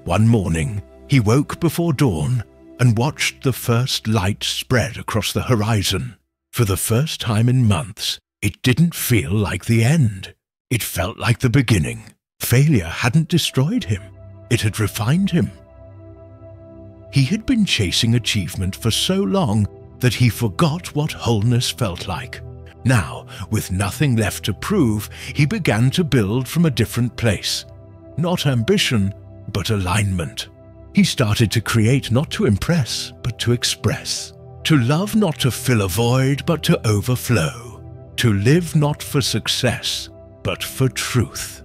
One morning, he woke before dawn and watched the first light spread across the horizon. For the first time in months, it didn't feel like the end. It felt like the beginning. Failure hadn't destroyed him. It had refined him. He had been chasing achievement for so long that he forgot what wholeness felt like. Now, with nothing left to prove, he began to build from a different place. Not ambition, but alignment. He started to create not to impress, but to express. To love not to fill a void, but to overflow. To live not for success, but for truth.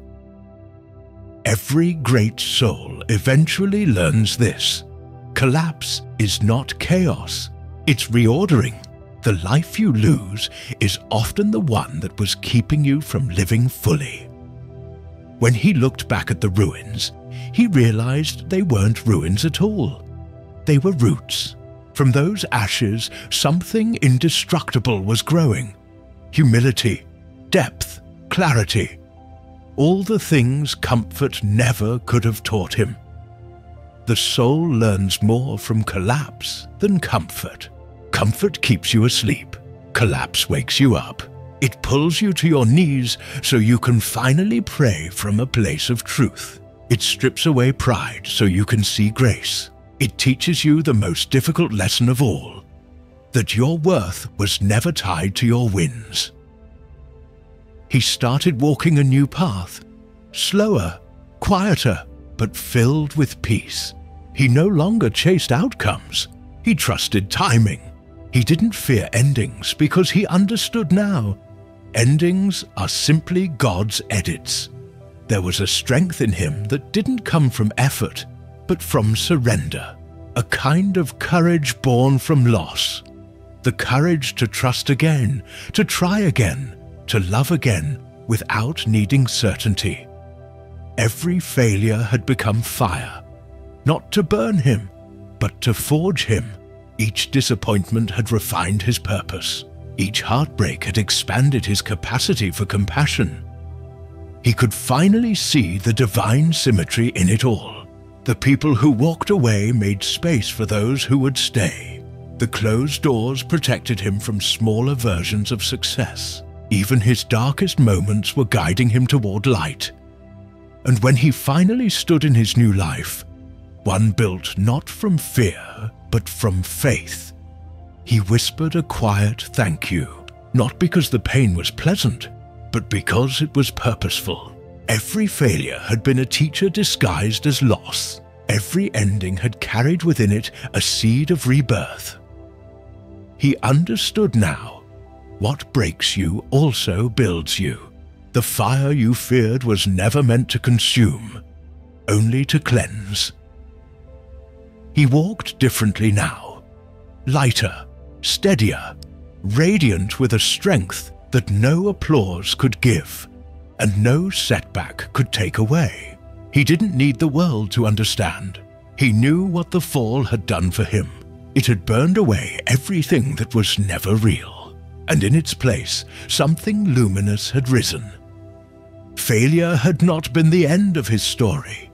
Every great soul eventually learns this. Collapse is not chaos, it's reordering. The life you lose is often the one that was keeping you from living fully. When he looked back at the ruins, he realized they weren't ruins at all. They were roots. From those ashes, something indestructible was growing. Humility, depth, clarity. All the things comfort never could have taught him. The soul learns more from collapse than comfort. Comfort keeps you asleep. Collapse wakes you up. It pulls you to your knees so you can finally pray from a place of truth. It strips away pride so you can see grace. It teaches you the most difficult lesson of all, that your worth was never tied to your wins. He started walking a new path, slower, quieter, but filled with peace. He no longer chased outcomes. He trusted timing. He didn't fear endings because he understood now. Endings are simply God's edits. There was a strength in him that didn't come from effort, but from surrender. A kind of courage born from loss. The courage to trust again, to try again, to love again without needing certainty. Every failure had become fire, not to burn him, but to forge him. Each disappointment had refined his purpose. Each heartbreak had expanded his capacity for compassion. He could finally see the divine symmetry in it all. The people who walked away made space for those who would stay. The closed doors protected him from smaller versions of success. Even his darkest moments were guiding him toward light. And when he finally stood in his new life, one built not from fear, but from faith, he whispered a quiet thank you, not because the pain was pleasant, but because it was purposeful. Every failure had been a teacher disguised as loss. Every ending had carried within it a seed of rebirth. He understood now. What breaks you also builds you. The fire you feared was never meant to consume, only to cleanse. He walked differently now, lighter, steadier, radiant with a strength that no applause could give and no setback could take away. He didn't need the world to understand. He knew what the fall had done for him. It had burned away everything that was never real, and in its place, something luminous had risen. Failure had not been the end of his story.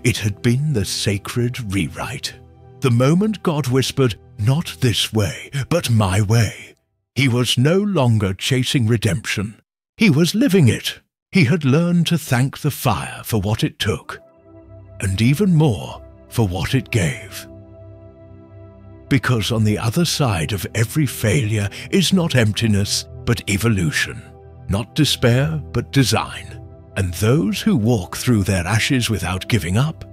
It had been the sacred rewrite. The moment God whispered, "Not this way, but my way," he was no longer chasing redemption. He was living it. He had learned to thank the fire for what it took, and even more for what it gave. Because on the other side of every failure is not emptiness, but evolution, not despair, but design. And those who walk through their ashes without giving up,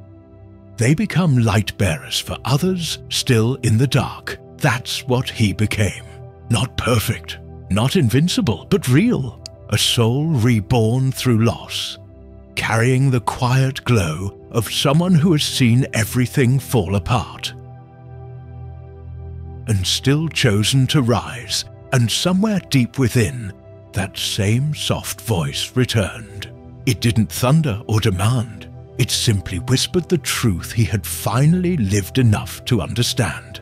they become light bearers for others still in the dark. That's what he became. Not perfect, not invincible, but real. A soul reborn through loss, carrying the quiet glow of someone who has seen everything fall apart, and still chosen to rise. And somewhere deep within, that same soft voice returned. It didn't thunder or demand. It simply whispered the truth he had finally lived enough to understand.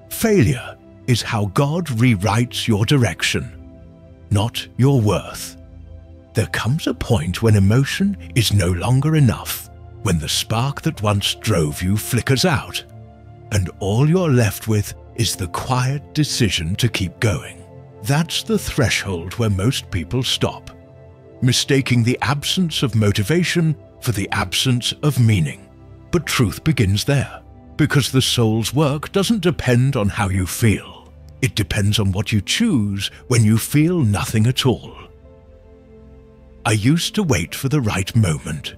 Failure is how God rewrites your direction, not your worth. There comes a point when emotion is no longer enough, when the spark that once drove you flickers out, and all you're left with is the quiet decision to keep going. That's the threshold where most people stop, mistaking the absence of motivation for the absence of meaning. But truth begins there, because the soul's work doesn't depend on how you feel. It depends on what you choose when you feel nothing at all. I used to wait for the right moment,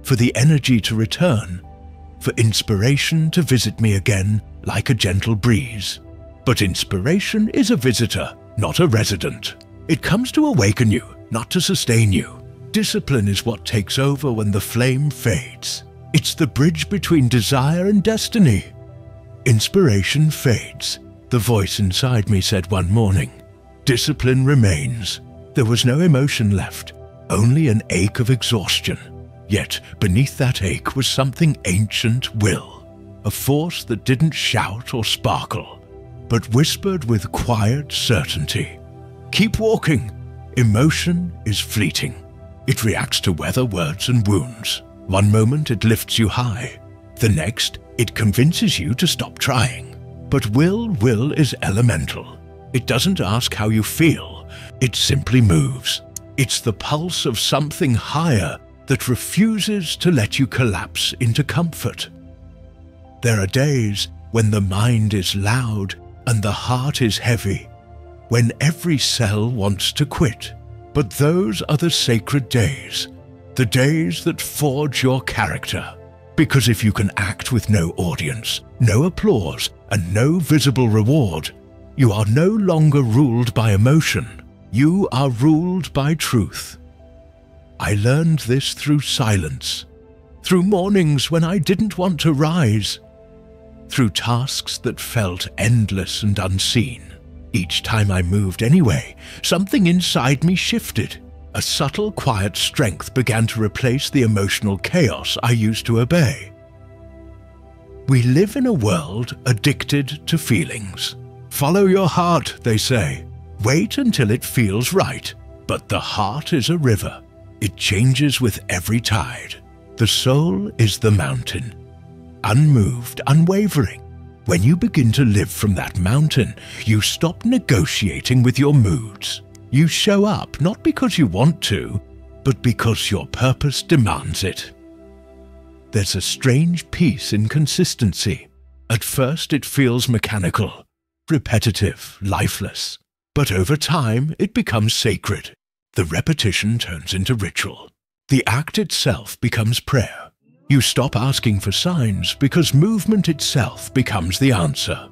for the energy to return, for inspiration to visit me again like a gentle breeze. But inspiration is a visitor, not a resident. It comes to awaken you, not to sustain you. Discipline is what takes over when the flame fades. It's the bridge between desire and destiny. Inspiration fades. The voice inside me said one morning. Discipline remains. There was no emotion left, only an ache of exhaustion. Yet beneath that ache was something ancient will, a force that didn't shout or sparkle, but whispered with quiet certainty. Keep walking. Emotion is fleeting. It reacts to weather, words, and wounds. One moment it lifts you high. The next, it convinces you to stop trying. But will is elemental. It doesn't ask how you feel. It simply moves. It's the pulse of something higher that refuses to let you collapse into comfort. There are days when the mind is loud and the heart is heavy, when every cell wants to quit. But those are the sacred days, the days that forge your character. Because if you can act with no audience, no applause, and no visible reward, you are no longer ruled by emotion. You are ruled by truth. I learned this through silence, through mornings when I didn't want to rise, through tasks that felt endless and unseen. Each time I moved anyway, something inside me shifted. A subtle, quiet strength began to replace the emotional chaos I used to obey. We live in a world addicted to feelings. Follow your heart, they say. Wait until it feels right. But the heart is a river. It changes with every tide. The soul is the mountain, unmoved, unwavering. When you begin to live from that mountain, you stop negotiating with your moods. You show up not because you want to, but because your purpose demands it. There's a strange peace in consistency. At first it feels mechanical, repetitive, lifeless. But over time it becomes sacred. The repetition turns into ritual. The act itself becomes prayer. You stop asking for signs because movement itself becomes the answer.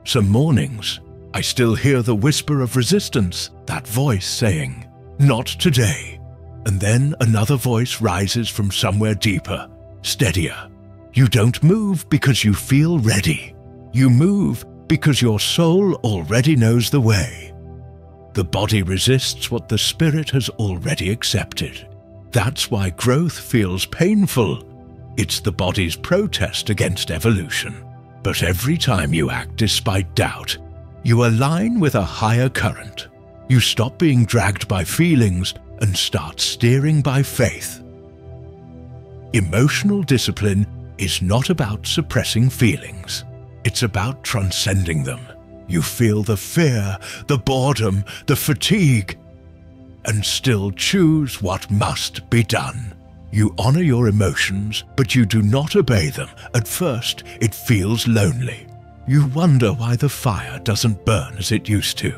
Some mornings, I still hear the whisper of resistance, that voice saying, "Not today." And then another voice rises from somewhere deeper, steadier. You don't move because you feel ready. You move because your soul already knows the way. The body resists what the spirit has already accepted. That's why growth feels painful. It's the body's protest against evolution. But every time you act despite doubt, you align with a higher current. You stop being dragged by feelings and start steering by faith. Emotional discipline is not about suppressing feelings. It's about transcending them. You feel the fear, the boredom, the fatigue, and still choose what must be done. You honor your emotions, but you do not obey them. At first, it feels lonely. You wonder why the fire doesn't burn as it used to.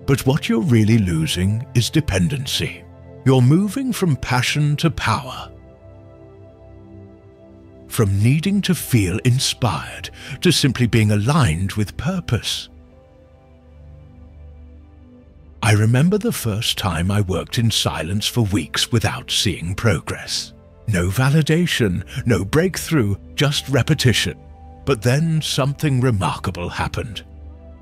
But what you're really losing is dependency. You're moving from passion to power. From needing to feel inspired to simply being aligned with purpose. I remember the first time I worked in silence for weeks without seeing progress. No validation, no breakthrough, just repetition. But then something remarkable happened.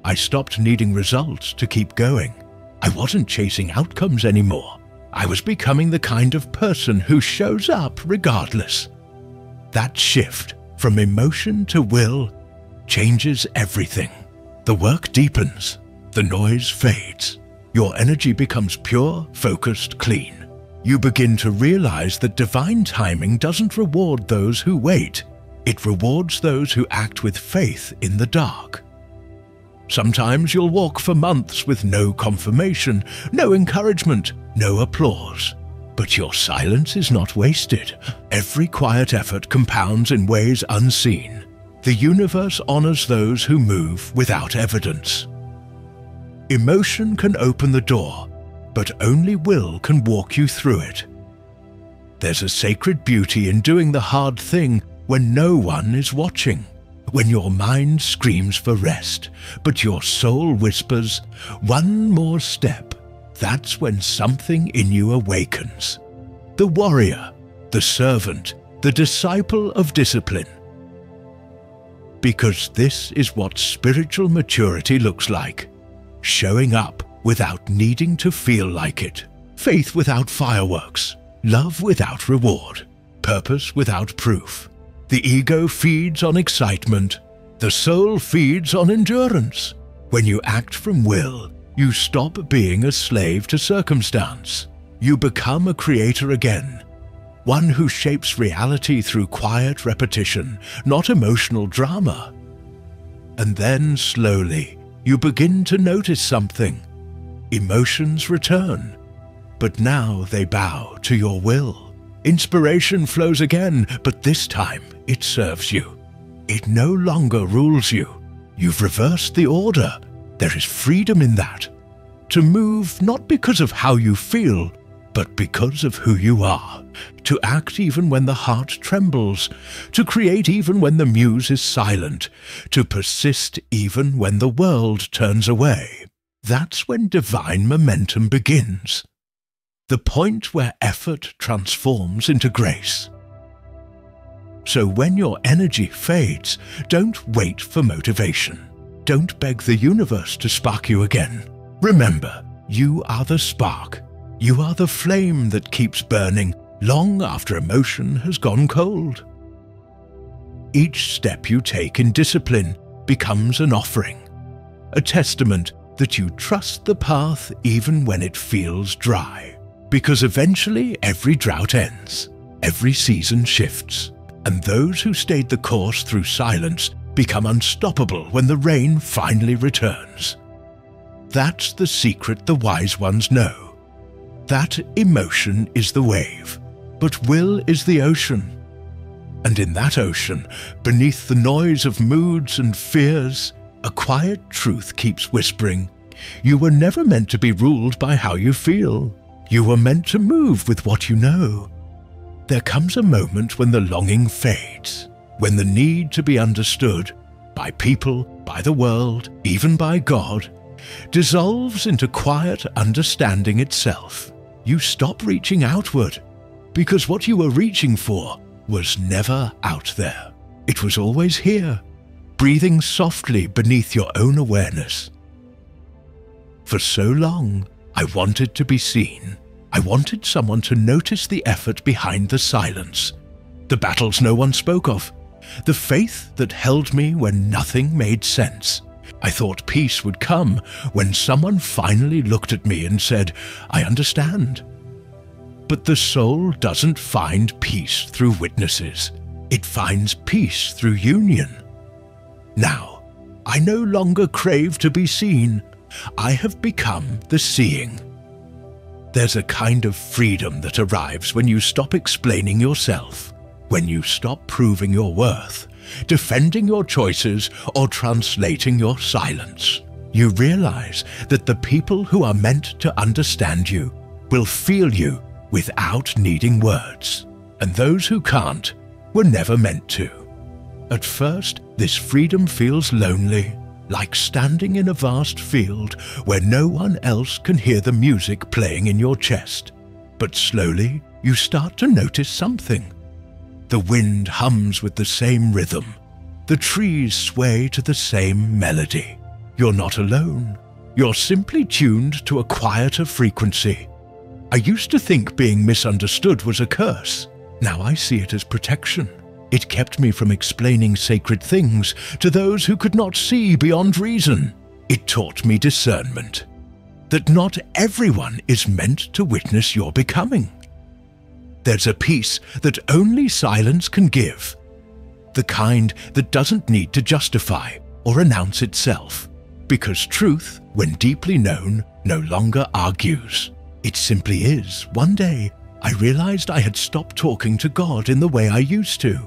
I stopped needing results to keep going. I wasn't chasing outcomes anymore. I was becoming the kind of person who shows up regardless. That shift from emotion to will changes everything. The work deepens. The noise fades. Your energy becomes pure, focused, clean. You begin to realize that divine timing doesn't reward those who wait. It rewards those who act with faith in the dark. Sometimes you'll walk for months with no confirmation, no encouragement, no applause. But your silence is not wasted. Every quiet effort compounds in ways unseen. The universe honors those who move without evidence. Emotion can open the door, but only will can walk you through it. There's a sacred beauty in doing the hard thing when no one is watching. When your mind screams for rest, but your soul whispers, "One more step." That's when something in you awakens. The warrior, the servant, the disciple of discipline. Because this is what spiritual maturity looks like. Showing up without needing to feel like it. Faith without fireworks. Love without reward. Purpose without proof. The ego feeds on excitement. The soul feeds on endurance. When you act from will, you stop being a slave to circumstance. You become a creator again. One who shapes reality through quiet repetition, not emotional drama. And then slowly, you begin to notice something. Emotions return, but now they bow to your will. Inspiration flows again, but this time it serves you. It no longer rules you. You've reversed the order. There is freedom in that. To move not because of how you feel, but because of who you are. To act even when the heart trembles. To create even when the muse is silent. To persist even when the world turns away. That's when divine momentum begins. The point where effort transforms into grace. So when your energy fades, don't wait for motivation. Don't beg the universe to spark you again. Remember, you are the spark. You are the flame that keeps burning long after emotion has gone cold. Each step you take in discipline becomes an offering, a testament that you trust the path even when it feels dry. Because eventually every drought ends, every season shifts, and those who stayed the course through silence become unstoppable when the rain finally returns. That's the secret the wise ones know. That emotion is the wave, but will is the ocean. And in that ocean, beneath the noise of moods and fears, a quiet truth keeps whispering, you were never meant to be ruled by how you feel. You were meant to move with what you know. There comes a moment when the longing fades, when the need to be understood, by people, by the world, even by God, dissolves into quiet understanding itself. You stop reaching outward, because what you were reaching for was never out there. It was always here, breathing softly beneath your own awareness. For so long, I wanted to be seen. I wanted someone to notice the effort behind the silence, the battles no one spoke of, the faith that held me when nothing made sense. I thought peace would come when someone finally looked at me and said, I understand. But the soul doesn't find peace through witnesses. It finds peace through union. Now, I no longer crave to be seen. I have become the seeing. There's a kind of freedom that arrives when you stop explaining yourself, when you stop proving your worth, defending your choices, or translating your silence. You realize that the people who are meant to understand you will feel you without needing words, and those who can't were never meant to. At first, this freedom feels lonely, like standing in a vast field where no one else can hear the music playing in your chest. But slowly, you start to notice something. The wind hums with the same rhythm. The trees sway to the same melody. You're not alone. You're simply tuned to a quieter frequency. I used to think being misunderstood was a curse. Now I see it as protection. It kept me from explaining sacred things to those who could not see beyond reason. It taught me discernment, that not everyone is meant to witness your becoming. There's a peace that only silence can give, the kind that doesn't need to justify or announce itself, because truth, when deeply known, no longer argues. It simply is. One day, I realized I had stopped talking to God in the way I used to,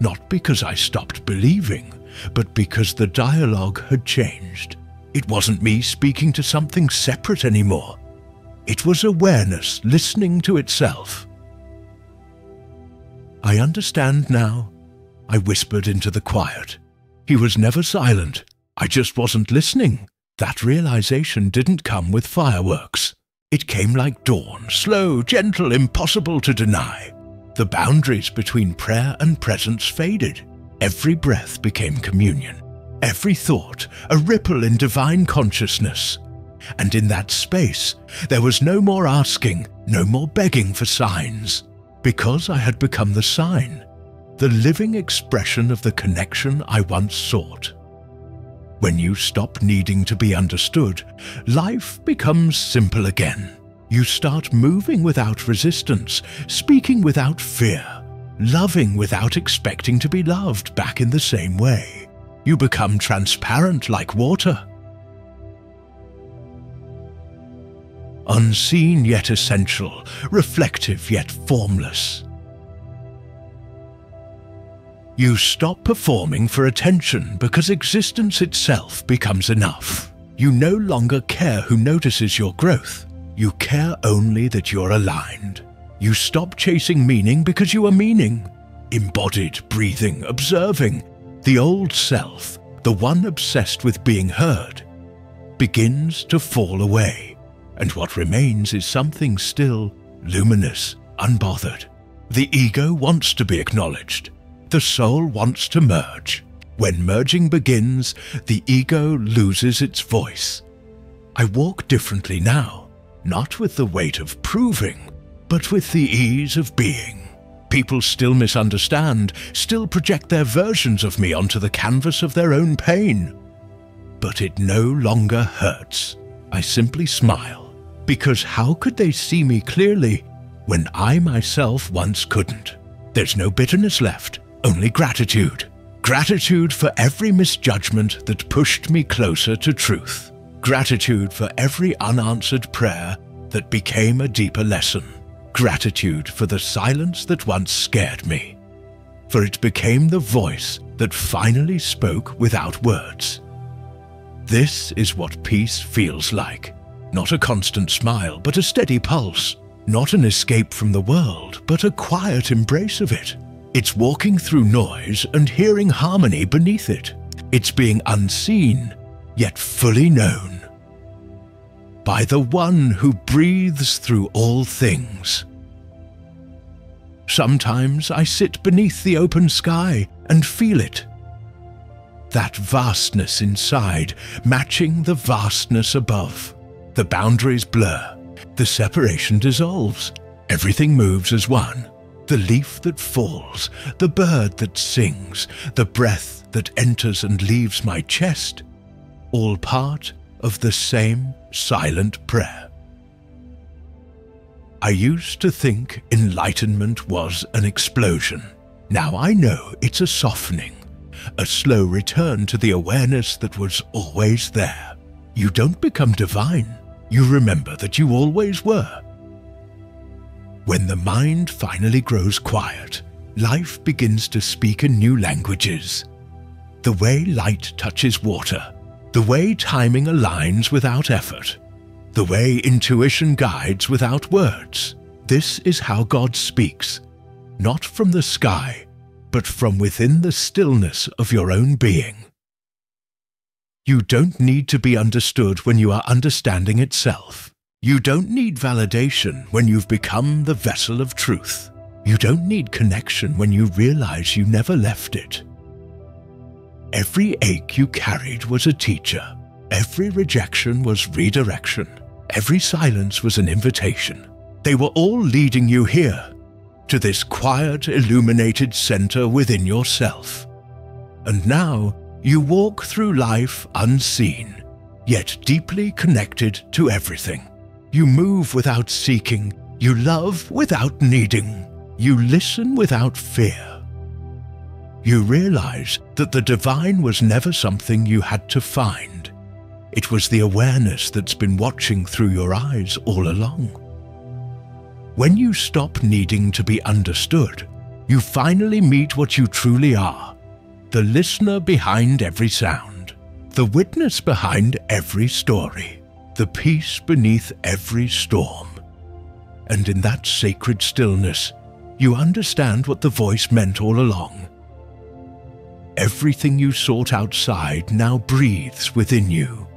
not because I stopped believing, but because the dialogue had changed. It wasn't me speaking to something separate anymore. It was awareness listening to itself. I understand now, I whispered into the quiet. He was never silent. I just wasn't listening. That realization didn't come with fireworks. It came like dawn, slow, gentle, impossible to deny. The boundaries between prayer and presence faded. Every breath became communion. Every thought, a ripple in divine consciousness. And in that space, there was no more asking, no more begging for signs. Because I had become the sign, the living expression of the connection I once sought. When you stop needing to be understood, life becomes simple again. You start moving without resistance, speaking without fear, loving without expecting to be loved back in the same way. You become transparent like water. Unseen yet essential, reflective yet formless. You stop performing for attention because existence itself becomes enough. You no longer care who notices your growth. You care only that you're aligned. You stop chasing meaning because you are meaning. Embodied, breathing, observing. The old self, the one obsessed with being heard, begins to fall away. And what remains is something still, luminous, unbothered. The ego wants to be acknowledged. The soul wants to merge. When merging begins, the ego loses its voice. I walk differently now, not with the weight of proving, but with the ease of being. People still misunderstand, still project their versions of me onto the canvas of their own pain. But it no longer hurts. I simply smile, because how could they see me clearly when I myself once couldn't? There's no bitterness left. Only gratitude. Gratitude for every misjudgment that pushed me closer to truth. Gratitude for every unanswered prayer that became a deeper lesson. Gratitude for the silence that once scared me, for it became the voice that finally spoke without words. This is what peace feels like. Not a constant smile, but a steady pulse. Not an escape from the world, but a quiet embrace of it. It's walking through noise and hearing harmony beneath it. It's being unseen, yet fully known by the one who breathes through all things. Sometimes I sit beneath the open sky and feel it. That vastness inside, matching the vastness above. The boundaries blur, the separation dissolves. Everything moves as one. The leaf that falls, the bird that sings, the breath that enters and leaves my chest, all part of the same silent prayer. I used to think enlightenment was an explosion. Now I know it's a softening, a slow return to the awareness that was always there. You don't become divine, you remember that you always were. When the mind finally grows quiet, life begins to speak in new languages. The way light touches water, the way timing aligns without effort, the way intuition guides without words. This is how God speaks, not from the sky, but from within the stillness of your own being. You don't need to be understood when you are understanding itself. You don't need validation when you've become the vessel of truth. You don't need connection when you realize you never left it. Every ache you carried was a teacher. Every rejection was redirection. Every silence was an invitation. They were all leading you here, to this quiet, illuminated center within yourself. And now you walk through life unseen, yet deeply connected to everything. You move without seeking. You love without needing. You listen without fear. You realize that the divine was never something you had to find. It was the awareness that's been watching through your eyes all along. When you stop needing to be understood, you finally meet what you truly are, the listener behind every sound, the witness behind every story, the peace beneath every storm. And in that sacred stillness, you understand what the voice meant all along. Everything you sought outside now breathes within you.